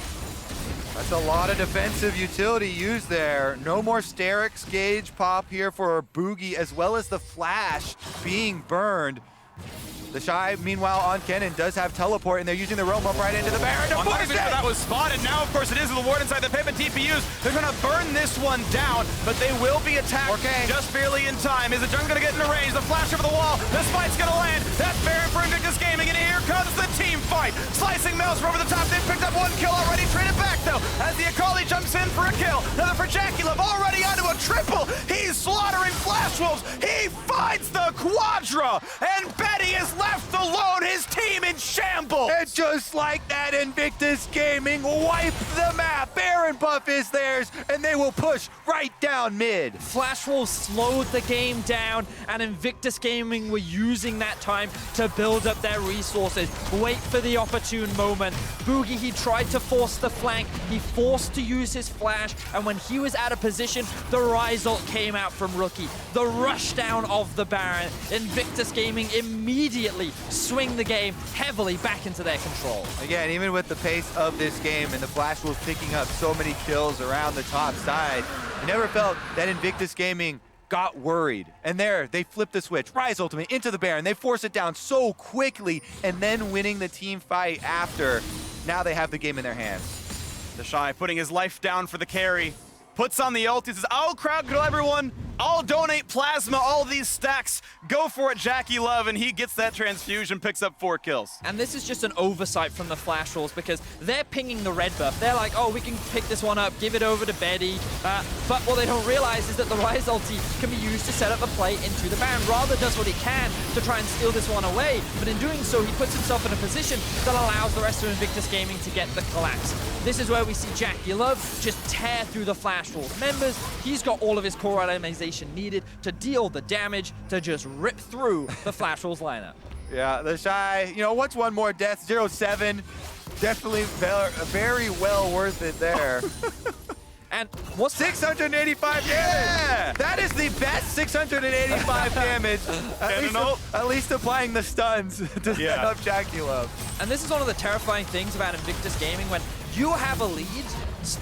That's a lot of defensive utility used there. No more Sterix gauge pop here for Bugi, as well as the flash being burned. TheShy, meanwhile, on Kennen, does have teleport, and they're using the roam up right into the Baron to push it! That was spotted. Now, of course, it is the ward inside the pit, but TPUs, they're going to burn this one down, but they will be attacked just barely in time. Is the jungle going to get into range? The flash over the wall. The spike's going to land. That's Baron for Invictus Gaming, and here comes the team fight. Slicing Maelstrom over the top. They've picked up one kill already. Trade it back, though, as the Akali jumps in for a kill. Another for JackeyLove, already onto a triple. He's slaughtering Flash Wolves. He finds the Quadra, and Betty Vedi is left alone, his team in shambles! And just like that, Invictus Gaming wipe the map. Baron buff is theirs, and they will push right down mid. Flash Wolves slowed the game down, and Invictus Gaming were using that time to build up their resources, wait for the opportune moment. Bugi, he tried to force the flank, he forced to use his flash, and when he was out of position, the Ryze ult came out from Rookie. The rush down of the Baron. Invictus Gaming immediately swing the game heavily back into their control. Again, even with the pace of this game and the Flash Wolves picking up so many kills around the top side, I never felt that Invictus Gaming got worried. And there, they flip the switch. Ryze ultimate into the Baron. They force it down so quickly, and then winning the team fight after. Now they have the game in their hands. TheShy putting his life down for the carry. Puts on the ult, he says, I'll crowd control everyone, I'll donate plasma, all these stacks, go for it, JackeyLove, and he gets that transfusion, picks up 4 kills. And this is just an oversight from the Flash Wolves because they're pinging the red buff. They're like, oh, we can pick this one up, give it over to Vedi. But what they don't realize is that the Ryze ulti can be used to set up a play into the Baron. Rather does what he can to try and steal this one away, but in doing so, he puts himself in a position that allows the rest of Invictus Gaming to get the collapse. This is where we see JackeyLove just tear through the Flash Wolves members. He's got all of his core itemization needed to deal the damage to just rip through the Flash Wolves lineup. Yeah, TheShy, you know, what's one more death? 0-7. Definitely very well worth it there. And what's 685 damage! That is the best 685 damage. At least applying the stuns to set up JackeyLove. And this is one of the terrifying things about Invictus Gaming. When you have a lead,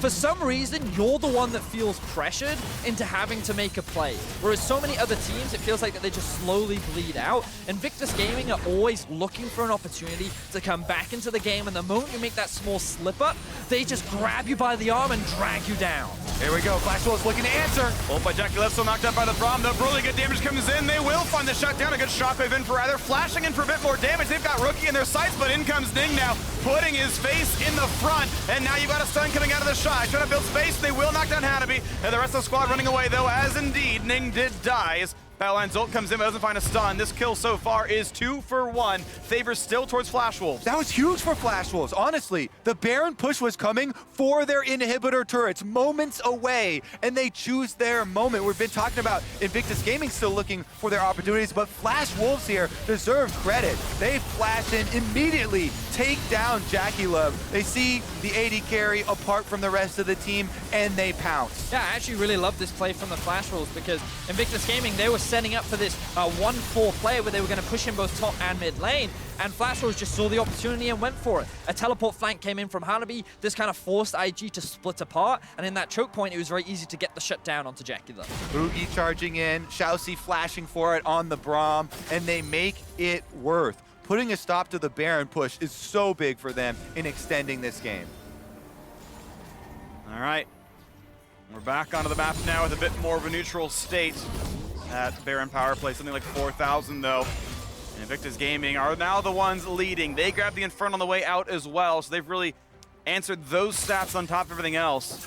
for some reason, you're the one that feels pressured into having to make a play. Whereas so many other teams, it feels like that they just slowly bleed out. Invictus Gaming are always looking for an opportunity to come back into the game, and the moment you make that small slip up, they just grab you by the arm and drag you down. Here we go, Flash Wolves looking to answer. Ult by JackeyLove, still knocked out by the Braum, though. Really good damage comes in. They will find the shutdown. A good shockwave in for either. Flashing in for a bit more damage. They've got Rookie in their sights, but in comes Ning now, putting his face in the front. And now you've got a stun coming out of TheShy. Trying to build space. They will knock down Hanabi. And the rest of the squad running away, though, as indeed Ning did die. Baolan's ult comes in, but doesn't find a stun. This kill so far is 2 for 1. Favor still towards Flash Wolves. That was huge for Flash Wolves, honestly. The Baron push was coming for their inhibitor turrets, moments away, and they choose their moment. We've been talking about Invictus Gaming still looking for their opportunities, but Flash Wolves here deserve credit. They flash in immediately, take down JackeyLove. They see the AD carry apart from the rest of the team, and they pounce. Yeah, I actually really love this play from the Flash Wolves because Invictus Gaming, they were setting up for this 1-4 play where they were going to push in both top and mid lane, and Flash Wolves just saw the opportunity and went for it. A teleport flank came in from Hanabi. This kind of forced IG to split apart, and in that choke point, it was very easy to get the shutdown onto JackeyLove. Bugi charging in, ShiauC flashing for it on the Braum, and they make it worth. Putting a stop to the Baron push is so big for them in extending this game. All right. We're back onto the map now with a bit more of a neutral state. That Baron power play, something like 4,000 though. And Invictus Gaming are now the ones leading. They grabbed the Inferno on the way out as well, so they've really answered those stats on top of everything else.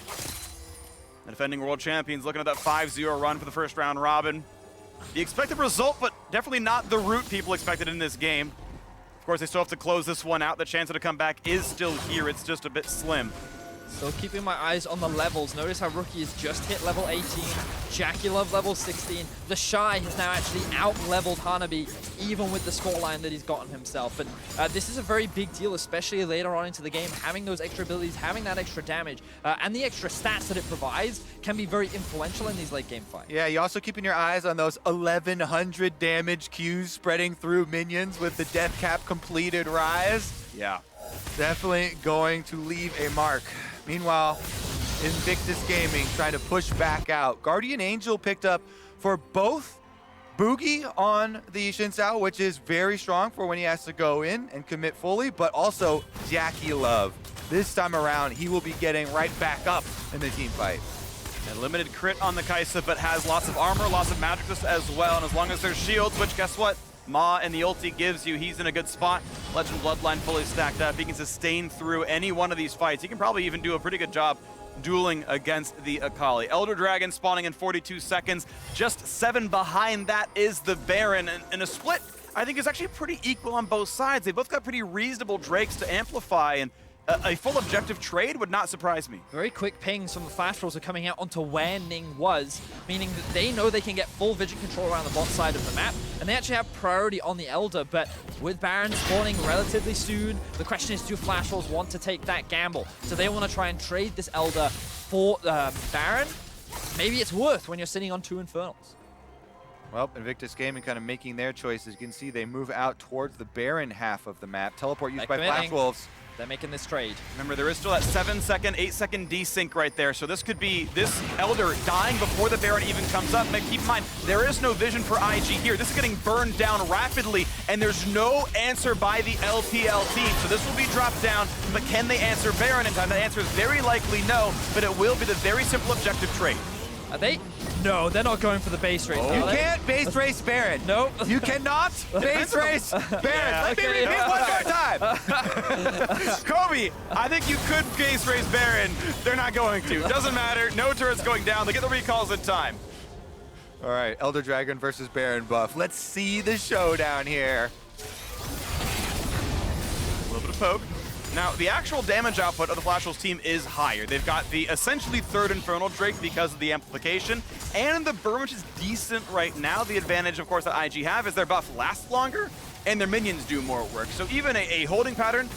The defending world champions looking at that 5-0 run for the first round robin. The expected result, but definitely not the route people expected in this game. Of course, they still have to close this one out. The chance of it to come back is still here. It's just a bit slim. So keeping my eyes on the levels. Notice how Rookie has just hit level 18. JackeyLove level 16. TheShy has now actually out-leveled Hanabi, even with the scoreline that he's gotten himself. And this is a very big deal, especially later on into the game. Having those extra abilities, having that extra damage, and the extra stats that it provides can be very influential in these late game fights. Yeah, you also keeping your eyes on those 1,100 damage Qs spreading through minions with the death cap completed Ryze. Yeah. Definitely going to leave a mark. Meanwhile, Invictus Gaming trying to push back out. Guardian Angel picked up for both Bugi on the ShiauC, which is very strong for when he has to go in and commit fully, but also JackeyLove. This time around, he will be getting right back up in the team fight. A limited crit on the Kaisa, but has lots of armor, lots of magic resist as well, and as long as there's shields, which guess what? Ma and the ulti gives you, he's in a good spot. Legend Bloodline fully stacked up. He can sustain through any one of these fights. He can probably even do a pretty good job dueling against the Akali. Elder Dragon spawning in 42 seconds. Just 7 behind that is the Baron. And in a split, I think is actually pretty equal on both sides. They both got pretty reasonable Drakes to amplify, and a full objective trade would not surprise me. Very quick pings from the Flash Rolls are coming out onto where Ning was, meaning that they know they can get full vision control around the bot side of the map, and they actually have priority on the Elder, but with Baron spawning relatively soon, the question is, do Flash Rolls want to take that gamble? So they want to try and trade this Elder for Baron? Maybe it's worth when you're sitting on 2 Infernals. Well, Invictus Gaming kind of making their choices. You can see they move out towards the Baron half of the map. Teleport used by Flash Wolves. They're making this trade. Remember, there is still that 7-second, 8-second desync right there, so this could be this Elder dying before the Baron even comes up. But keep in mind, there is no vision for IG here. This is getting burned down rapidly, and there's no answer by the LPL team. So this will be dropped down, but can they answer Baron in time? The answer is very likely no, but it will be the very simple objective trade. Are they? No, they're not going for the base race. You can't base race Baron. Nope. You cannot base race Baron. Yeah, Let me repeat one more time. Kobe, I think you could base race Baron. They're not going to. Doesn't matter. No turrets going down. They get the recalls in time. All right, Elder Dragon versus Baron buff. Let's see the showdown here. A little bit of poke. Now, the actual damage output of the Flash Wolves team is higher. They've got the essentially 3rd Infernal Drake because of the amplification, and the burn, which is decent right now. The advantage, of course, that IG have is their buff lasts longer, and their minions do more work. So even a holding pattern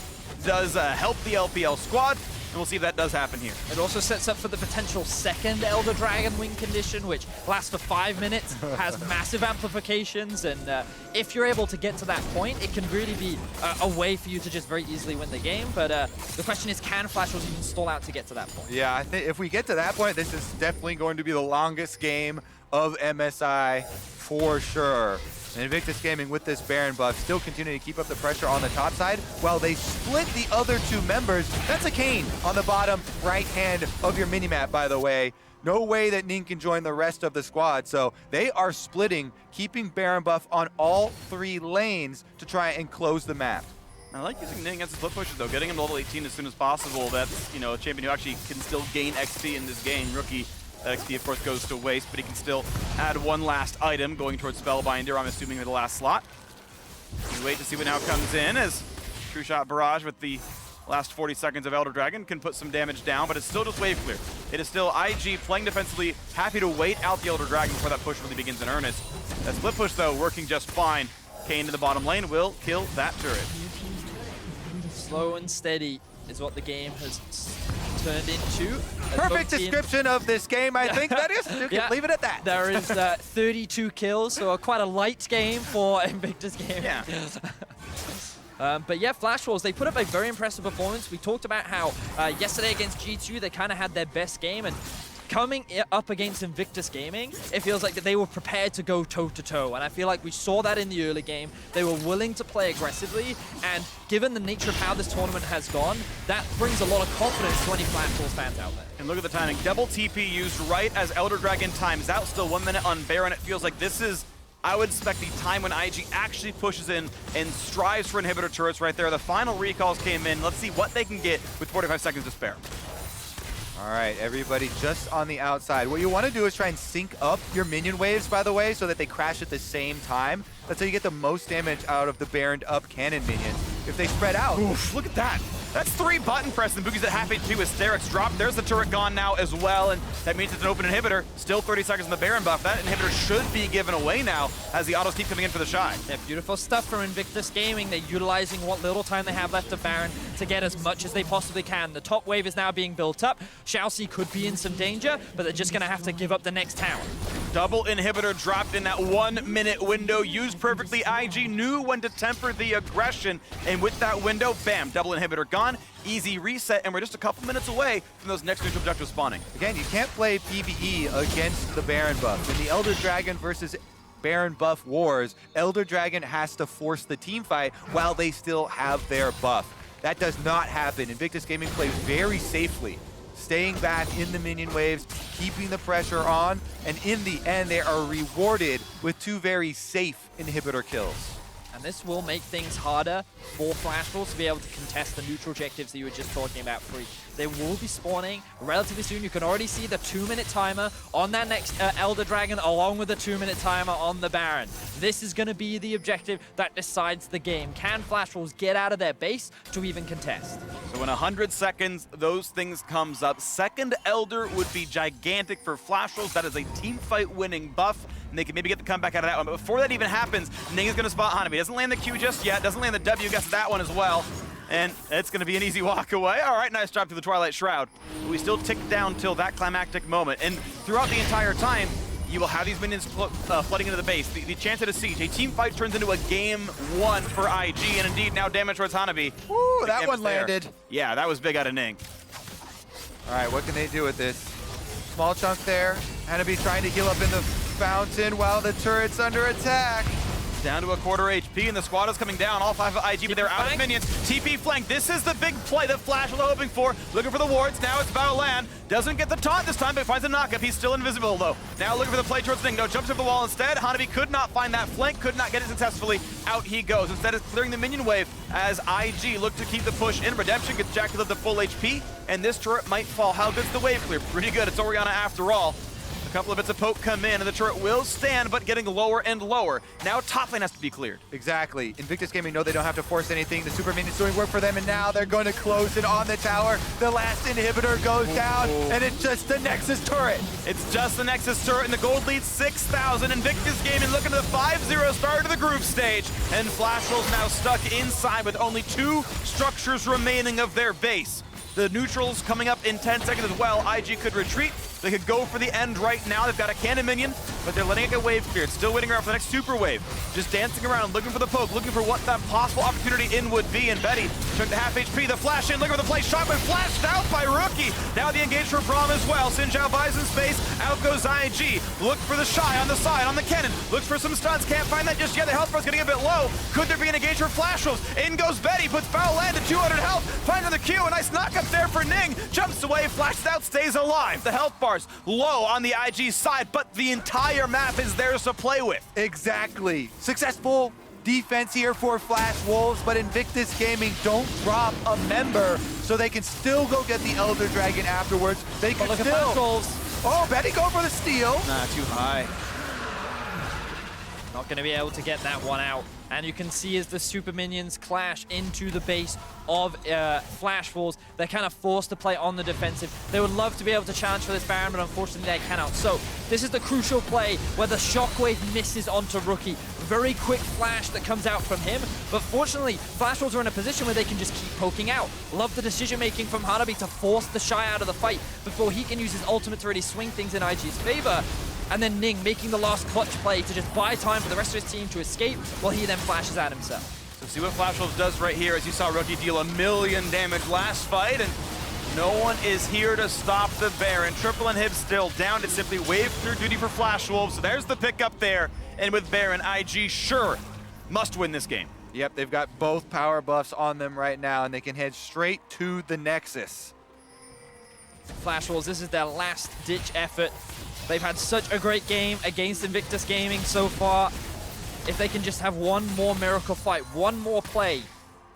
does help the LPL squad, and we'll see if that does happen here. It also sets up for the potential 2nd Elder Dragon wing condition, which lasts for 5 minutes, has massive amplifications, and if you're able to get to that point, it can really be a way for you to just very easily win the game. But the question is, can Flash Rolls even stall out to get to that point? Yeah, I think if we get to that point, this is definitely going to be the longest game of MSI for sure. And Invictus Gaming with this Baron buff still continuing to keep up the pressure on the top side while they split the other 2 members. That's a Kayn on the bottom right hand of your minimap, by the way. No way that Ning can join the rest of the squad. So they are splitting, keeping Baron buff on all 3 lanes to try and close the map. I like using Ning as a split pusher, though. Getting him to level 18 as soon as possible. That's, you know, a champion who actually can still gain XP in this game. Rookie XP, of course, goes to waste, but he can still add one last item going towards Spellbinder, I'm assuming, with the last slot. We wait to see what now comes in as True Shot Barrage with the last 40 seconds of Elder Dragon can put some damage down, but it's still just wave clear. It is still IG playing defensively, happy to wait out the Elder Dragon before that push really begins in earnest. That split push, though, working just fine. Kayn in the bottom lane will kill that turret. Slow and steady is what the game has turned into. Perfect description of this game, I think, Vedius. You can leave it at that. There is 32 kills, so quite a light game for Invictus Gaming. Yeah. But yeah, Flash Wolves, they put up a very impressive performance. We talked about how yesterday against G2, they kind of had their best game, and coming up against Invictus Gaming, it feels like that they were prepared to go toe-to-toe, and I feel like we saw that in the early game. They were willing to play aggressively, and given the nature of how this tournament has gone, that brings a lot of confidence to any Flash Wolves fans out there. And look at the timing. Double TP used right as Elder Dragon times out. Still 1 minute on Baron. It feels like this is, I would expect, the time when IG actually pushes in and strives for inhibitor turrets right there. The final recalls came in. Let's see what they can get with 45 seconds to spare. All right, everybody just on the outside. What you want to do is try and sync up your minion waves, by the way, so that they crash at the same time. That's how you get the most damage out of the Baroned up cannon minions. If they spread out. Oof, look at that. That's 3 button press, and Bugi's at half HP Hysterics drop. There's the turret gone now as well, and that means it's an open inhibitor. Still 30 seconds on the Baron buff. That inhibitor should be given away now as the autos keep coming in for the TheShy. Yeah, beautiful stuff from Invictus Gaming. They're utilizing what little time they have left of Baron to get as much as they possibly can. The top wave is now being built up. ShiauC could be in some danger, but they're just going to have to give up the next tower. Double inhibitor dropped in that 1 minute window, used perfectly. IG knew when to temper the aggression, and with that window, bam, double inhibitor gone. Easy reset, and we're just a couple minutes away from those next neutral objectives spawning. Again, you can't play PvE against the Baron buff. In the Elder Dragon versus Baron buff wars, Elder Dragon has to force the team fight while they still have their buff. That does not happen. Invictus Gaming plays very safely, staying back in the minion waves, keeping the pressure on, and in the end, they are rewarded with 2 very safe inhibitor kills. And this will make things harder for Flashballs to be able to contest the neutral objectives that you were just talking about, Phreak. They will be spawning relatively soon. You can already see the 2-minute timer on that next Elder Dragon, along with the 2-minute timer on the Baron. This is going to be the objective that decides the game. Can Flashballs get out of their base to even contest? So in 100 seconds, those things comes up. Second Elder would be gigantic for Flashballs. That is a team fight winning buff, and they can maybe get the comeback out of that one. But before that even happens, Ning is going to spot Hanabi. Doesn't land the Q just yet, doesn't land the W, gets that one as well. And it's going to be an easy walk away. All right, nice drop through the Twilight Shroud. But we still tick down till that climactic moment. And throughout the entire time, you will have these minions flooding into the base. The chance at a siege. A team fight turns into a game one for IG, and indeed now damage towards Hanabi. Ooh, that one landed. Yeah, that was big out of Ning. All right, what can they do with this? Small chunk there. Hanabi trying to heal up in the fountain while the turret's under attack. Down to a quarter HP, and the squad is coming down. All 5 of IG, but they're out of minions. TP flank. This is the big play that Flash was hoping for. Looking for the wards. Now it's Baolan. Doesn't get the taunt this time, but finds a knockup. He's still invisible, though. Now looking for the play towards Ning. No, jumps over the wall instead. Hanabi could not find that flank, could not get it successfully. Out he goes. Instead, it's clearing the minion wave as IG look to keep the push in. Redemption gets JackeyLove to full HP, and this turret might fall. How good's the wave clear? Pretty good. It's Orianna after all. A couple of bits of poke come in, and the turret will stand, but getting lower and lower. Now top lane has to be cleared. Exactly. Invictus Gaming know they don't have to force anything. The super minion's doing work for them, and now they're going to close it on the tower. The last inhibitor goes down, and it's just the Nexus turret. It's just the Nexus turret, and the gold leads 6,000. Invictus Gaming looking to the 5-0 start to the group stage, and Flashballs now stuck inside with only 2 structures remaining of their base. The neutrals coming up in 10 seconds as well. IG could retreat. They could go for the end right now. They've got a Kennen minion, but they're letting it get wave cleared. Still waiting around for the next super wave. Just dancing around, looking for the poke, looking for what that possible opportunity in would be. And Betty took to half HP. The flash in, looking for the play. Shot, but flashed out by Rookie. Now the engage for Braum as well. Zhao buys in space. Out goes IG. Look for the Shy on the side, on the Kennen. Looks for some stuns. Can't find that just yet. The health bar's getting a bit low. Could there be an engage for Flash Wolves? In goes Betty. Puts Baolan to 200 health. Finds on the Q. A nice knockup there for Ning. Jumps away. Flashes out. Stays alive. The health bar's low on the IG side, but the entire map is theirs to play with. Exactly. Successful defense here for Flash Wolves, but Invictus Gaming don't drop a member, so they can still go get the Elder Dragon afterwards. They can look still... at Flash Wolves. Oh, Betty going for the steal. Nah, too high. Not going to be able to get that one out. And you can see as the super minions clash into the base of Flashballs, they're kind of forced to play on the defensive. They would love to be able to challenge for this Baron, but unfortunately they cannot. So this is the crucial play where the shockwave misses onto Rookie. Very quick flash that comes out from him, but fortunately Flashballs are in a position where they can just keep poking out. Love the decision making from Hanabi to force the Shy out of the fight before he can use his ultimate to really swing things in IG's favor. And then Ning making the last clutch play to just buy time for the rest of his team to escape while he then flashes at himself. So see what Flashballs does right here, as you saw Rookie deal 1 million damage last fight, and no one is here to stop the Baron. Triple inhib still down. It's simply wave through duty for Flashwolves. So there's the pick up there. And with Baron, IG sure must win this game. Yep, they've got both power buffs on them right now, and they can head straight to the Nexus. Flashballs, this is their last ditch effort. They've had such a great game against Invictus Gaming so far. If they can just have one more miracle fight, one more play,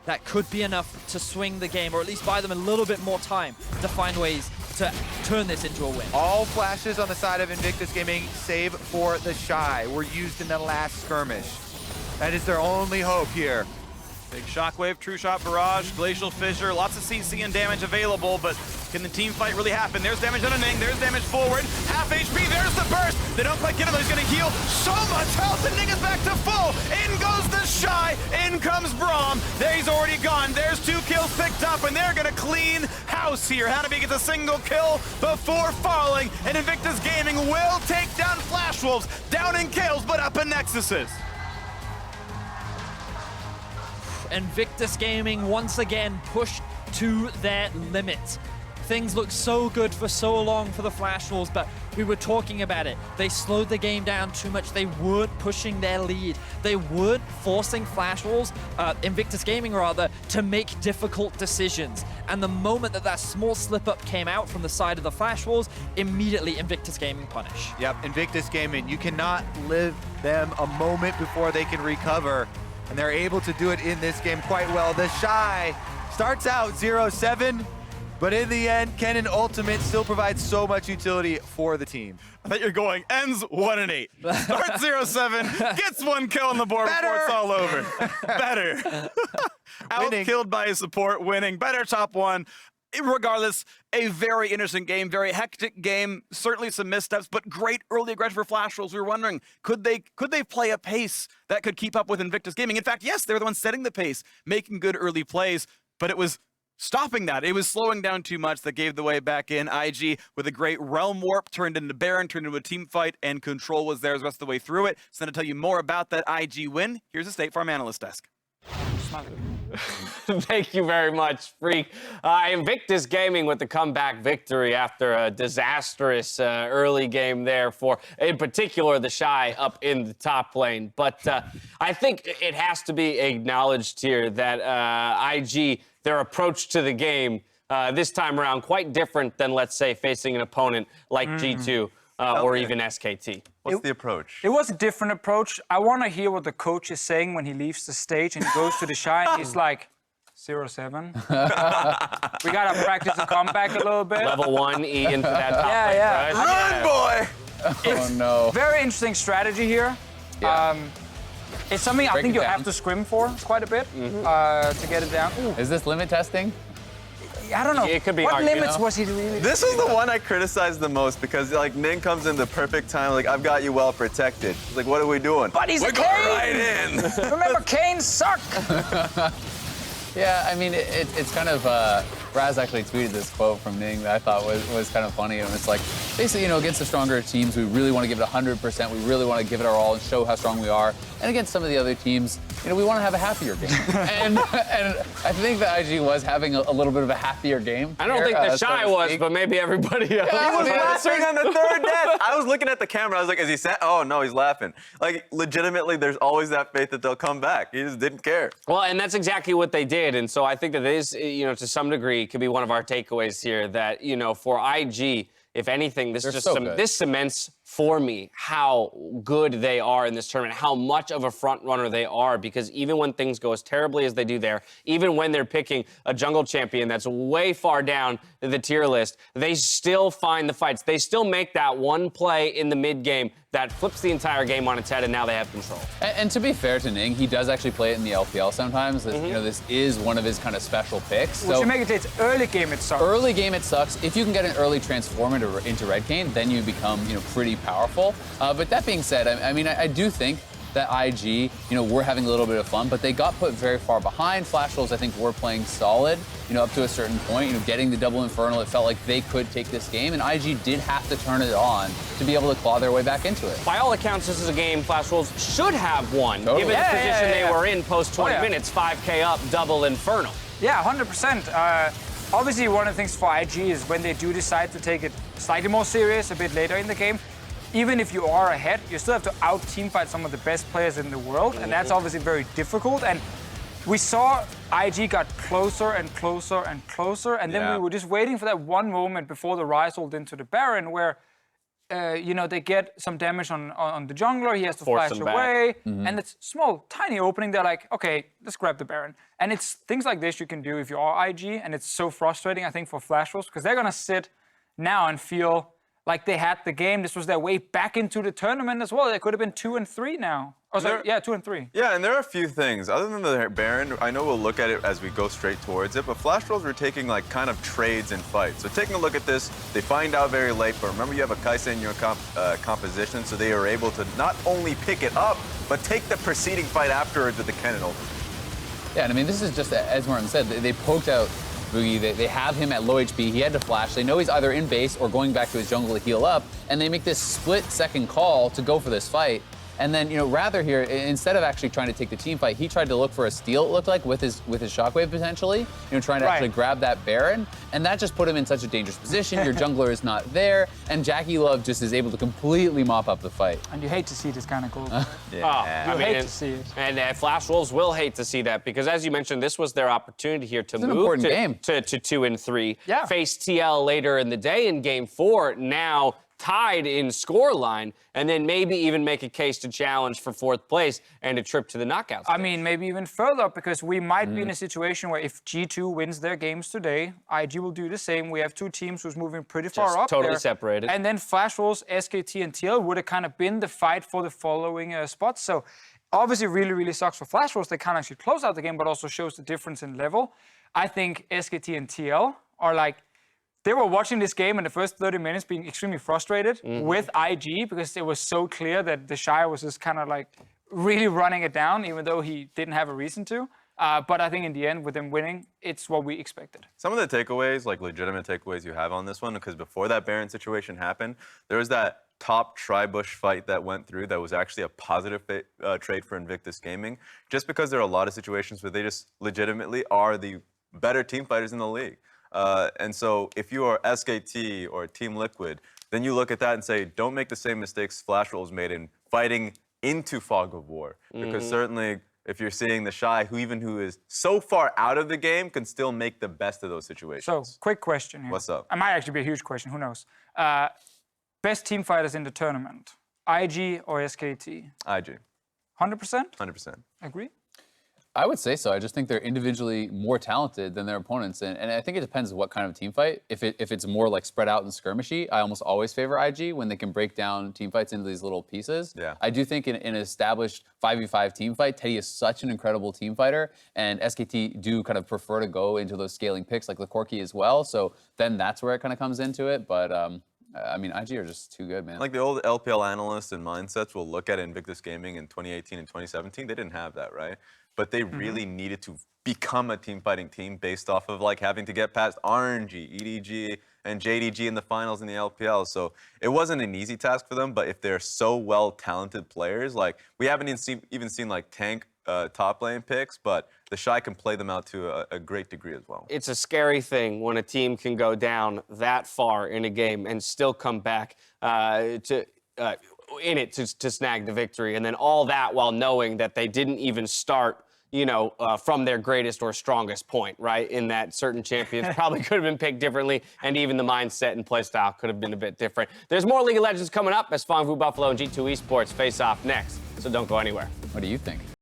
that could be enough to swing the game, or at least buy them a little bit more time to find ways to turn this into a win. All flashes on the side of Invictus Gaming, save for the Shy, were used in the last skirmish. That is their only hope here. Big Shockwave, True Shot, Barrage, Glacial Fissure, lots of CC and damage available, but can the team fight really happen? There's damage on a Ning, there's damage forward, half HP, there's the burst! They don't quite get him, he's gonna heal so much health, and Ning is back to full! In goes the Shy, in comes Braum, there he's already gone, there's 2 kills picked up, and they're gonna clean house here. Hanabi gets a single kill before falling, and Invictus Gaming will take down Flashwolves, down in kills, but up in Nexuses. Invictus Gaming once again pushed to their limit. Things looked so good for so long for the Flashballs, but we were talking about it. They slowed the game down too much. They weren't pushing their lead. They weren't forcing Flashballs, Invictus Gaming rather, to make difficult decisions. And the moment that that small slip-up came out from the side of the Flashballs, immediately Invictus Gaming punish. Yep, Invictus Gaming, you cannot live them a moment before they can recover. and they're able to do it in this game quite well. TheShy starts out 0-7, but in the end, Kennen Ultimate still provides so much utility for the team. I thought you're going, ends 1-8. Starts 0-7, gets 1 kill on the board before it's all over. Better. Out-killed by his support, winning. Better top 1. Regardless, a very interesting game, very hectic game, certainly some missteps, but great early aggression for Flash Wolves. We were wondering, could they play a pace that could keep up with Invictus Gaming? In fact, yes, they were the ones setting the pace, making good early plays, but it was stopping that. It was slowing down too much that gave the way back in. IG with a great Realm Warp, turned into Baron, turned into a team fight, and control was there the rest of the way through it. So then to tell you more about that IG win, here's a State Farm analyst desk. Thank you very much, Phreak. Invictus Gaming with the comeback victory after a disastrous early game there for, in particular, TheShy up in the top lane. But I think it has to be acknowledged here that IG, their approach to the game this time around, quite different than, let's say, facing an opponent like G2 or even SKT. What's the approach? It was a different approach. I want to hear what the coach is saying when he leaves the stage and he goes to TheShy and he's like, 0-7. We got to practice the comeback a little bit. Level 1, E into that top lane, yeah. right? Run, boy! It's no. very interesting strategy here. Yeah. It's something I Break think it you down. have to scrim for quite a bit to get it down. Is this limit testing? I don't know. It could be what argued. limits was he really? This is the one I criticized the most because like Ning comes in the perfect time, like I've got you well protected. It's like, what are we doing? But he's We're a going Kayn! right in. Remember, Kayn suck. Yeah, I mean, it's kind of, Raz actually tweeted this quote from Ning that I thought was kind of funny. And it's like, basically, against the stronger teams, we really want to give it 100%. We really want to give it our all and show how strong we are. And against some of the other teams, we want to have a happier game. and I think that IG was having a little bit of a happier game. I don't think TheShy was, but maybe everybody else. He was laughing on the third death. I was looking at the camera. I was like, is he sad? Oh, no, he's laughing. Like, legitimately, there's always that faith that they'll come back. He just didn't care. Well, and that's exactly what they did. And so I think that this, to some degree, could be one of our takeaways here that, for IG, if anything, this this cements for me how good they are in this tournament, how much of a front runner they are, because even when things go as terribly as they do there, even when they're picking a jungle champion that's way far down the tier list, they still find the fights. They still make that one play in the mid game that flips the entire game on its head, and now they have control. And to be fair to Ning, he does actually play it in the LPL sometimes. This is one of his kind of special picks. We should make it it's early game it sucks. Early game it sucks. If you can get an early transform into Red Kayn, then you become pretty powerful. But that being said, I do think that IG, we're having a little bit of fun, but they got put very far behind. Flash Wolves, I think, were playing solid, up to a certain point. Getting the double Infernal, it felt like they could take this game, and IG did have to turn it on to be able to claw their way back into it. By all accounts, this is a game Flash Wolves should have won, Totally. given the position they were in post 20 minutes, 5K up, double Infernal. Yeah, 100%. Obviously, one of the things for IG is when they do decide to take it slightly more serious a bit later in the game, even if you are ahead, you still have to out-teamfight some of the best players in the world, and that's obviously very difficult. And we saw IG got closer and closer and closer, and then we were just waiting for that one moment before the Ryze ult into the Baron where, they get some damage on the jungler, he has to Force flash them back. away, and it's small, tiny opening. They're like, okay, let's grab the Baron. And it's things like this you can do if you are IG, and it's so frustrating, I think, for Flash Wolves, because they're going to sit now and feel like they had the game. This was their way back into the tournament as well. They could have been 2-3 now. Oh, sorry, 2-3. Yeah, and there are a few things. Other than the Baron, I know we'll look at it as we go straight towards it, but Flash Wolves were taking like kind of trades and fights. So taking a look at this, they find out very late, but remember you have a Kaisa in your composition, so they are able to not only pick it up, but take the preceding fight afterwards with the Kennen ult. Yeah, and this is just, as Martin said, they poked out Bugi. They have him at low HP. He had to flash. They know he's either in base or going back to his jungle to heal up, and they make this split-second call to go for this fight. And then, rather here, instead of actually trying to take the team fight, he tried to look for a steal, it looked like, with his shockwave potentially, trying to actually grab that Baron. And that just put him in such a dangerous position. Your jungler is not there, and JackeyLove just is able to completely mop up the fight. And you hate to see this kind of goal. You I mean, hate to see it. And Flash Wolves will hate to see that because, as you mentioned, this was their opportunity here to move game. to 2-3. Yeah. Face TL later in the day in Game 4. Now tied in scoreline, and then maybe even make a case to challenge for 4th place and a trip to the knockouts. I mean, maybe even further, because we might be in a situation where if G2 wins their games today, IG will do the same. We have 2 teams who's moving pretty far up totally there. separated. And then Flash Wolves, SKT, and TL would have kind of been the fight for the following spots. So obviously really, really sucks for Flash Wolves. They can't actually close out the game, but also shows the difference in level. I think SKT and TL are like, they were watching this game in the first 30 minutes being extremely frustrated with IG because it was so clear that TheShy was just kind of like really running it down, even though he didn't have a reason to. But I think in the end, with them winning, it's what we expected. Some of the takeaways, like legitimate takeaways you have on this one, because before that Baron situation happened, there was that top Tribush fight that went through that was actually a positive trade for Invictus Gaming, just because there are a lot of situations where they just legitimately are the better team fighters in the league. And so if you are SKT or Team Liquid, then you look at that and say, don't make the same mistakes Flash Wolves made in fighting into Fog of War. Because certainly if you're seeing TheShy, who is so far out of the game, can still make the best of those situations. So, quick question here. What's up? It might actually be a huge question, who knows? Best team fighters in the tournament, IG or SKT? IG. 100%? 100%. Agree? I would say so. I just think they're individually more talented than their opponents, and I think it depends what kind of team fight. If it's more like spread out and skirmishy, I almost always favor IG when they can break down team fights into these little pieces. Yeah. I do think in an established 5v5 team fight, Teddy is such an incredible team fighter, and SKT do kind of prefer to go into those scaling picks like the Corki as well. So then that's where it kind of comes into it. But I mean, IG are just too good, man. Like the old LPL analysts and mindsets will look at Invictus Gaming in 2018 and 2017. They didn't have that, right? But they really needed to become a team fighting team based off of like having to get past RNG, EDG, and JDG in the finals in the LPL. So it wasn't an easy task for them, but if they're so well talented players, like we haven't even seen like tank top lane picks, but TheShy can play them out to a great degree as well. It's a scary thing when a team can go down that far in a game and still come back to snag the victory, and then all that while knowing that they didn't even start from their greatest or strongest point, right? In that certain champions probably could have been picked differently, and even the mindset and playstyle could have been a bit different. There's more League of Legends coming up as Fong Vu Buffalo and G2 Esports face off next, so don't go anywhere. What do you think?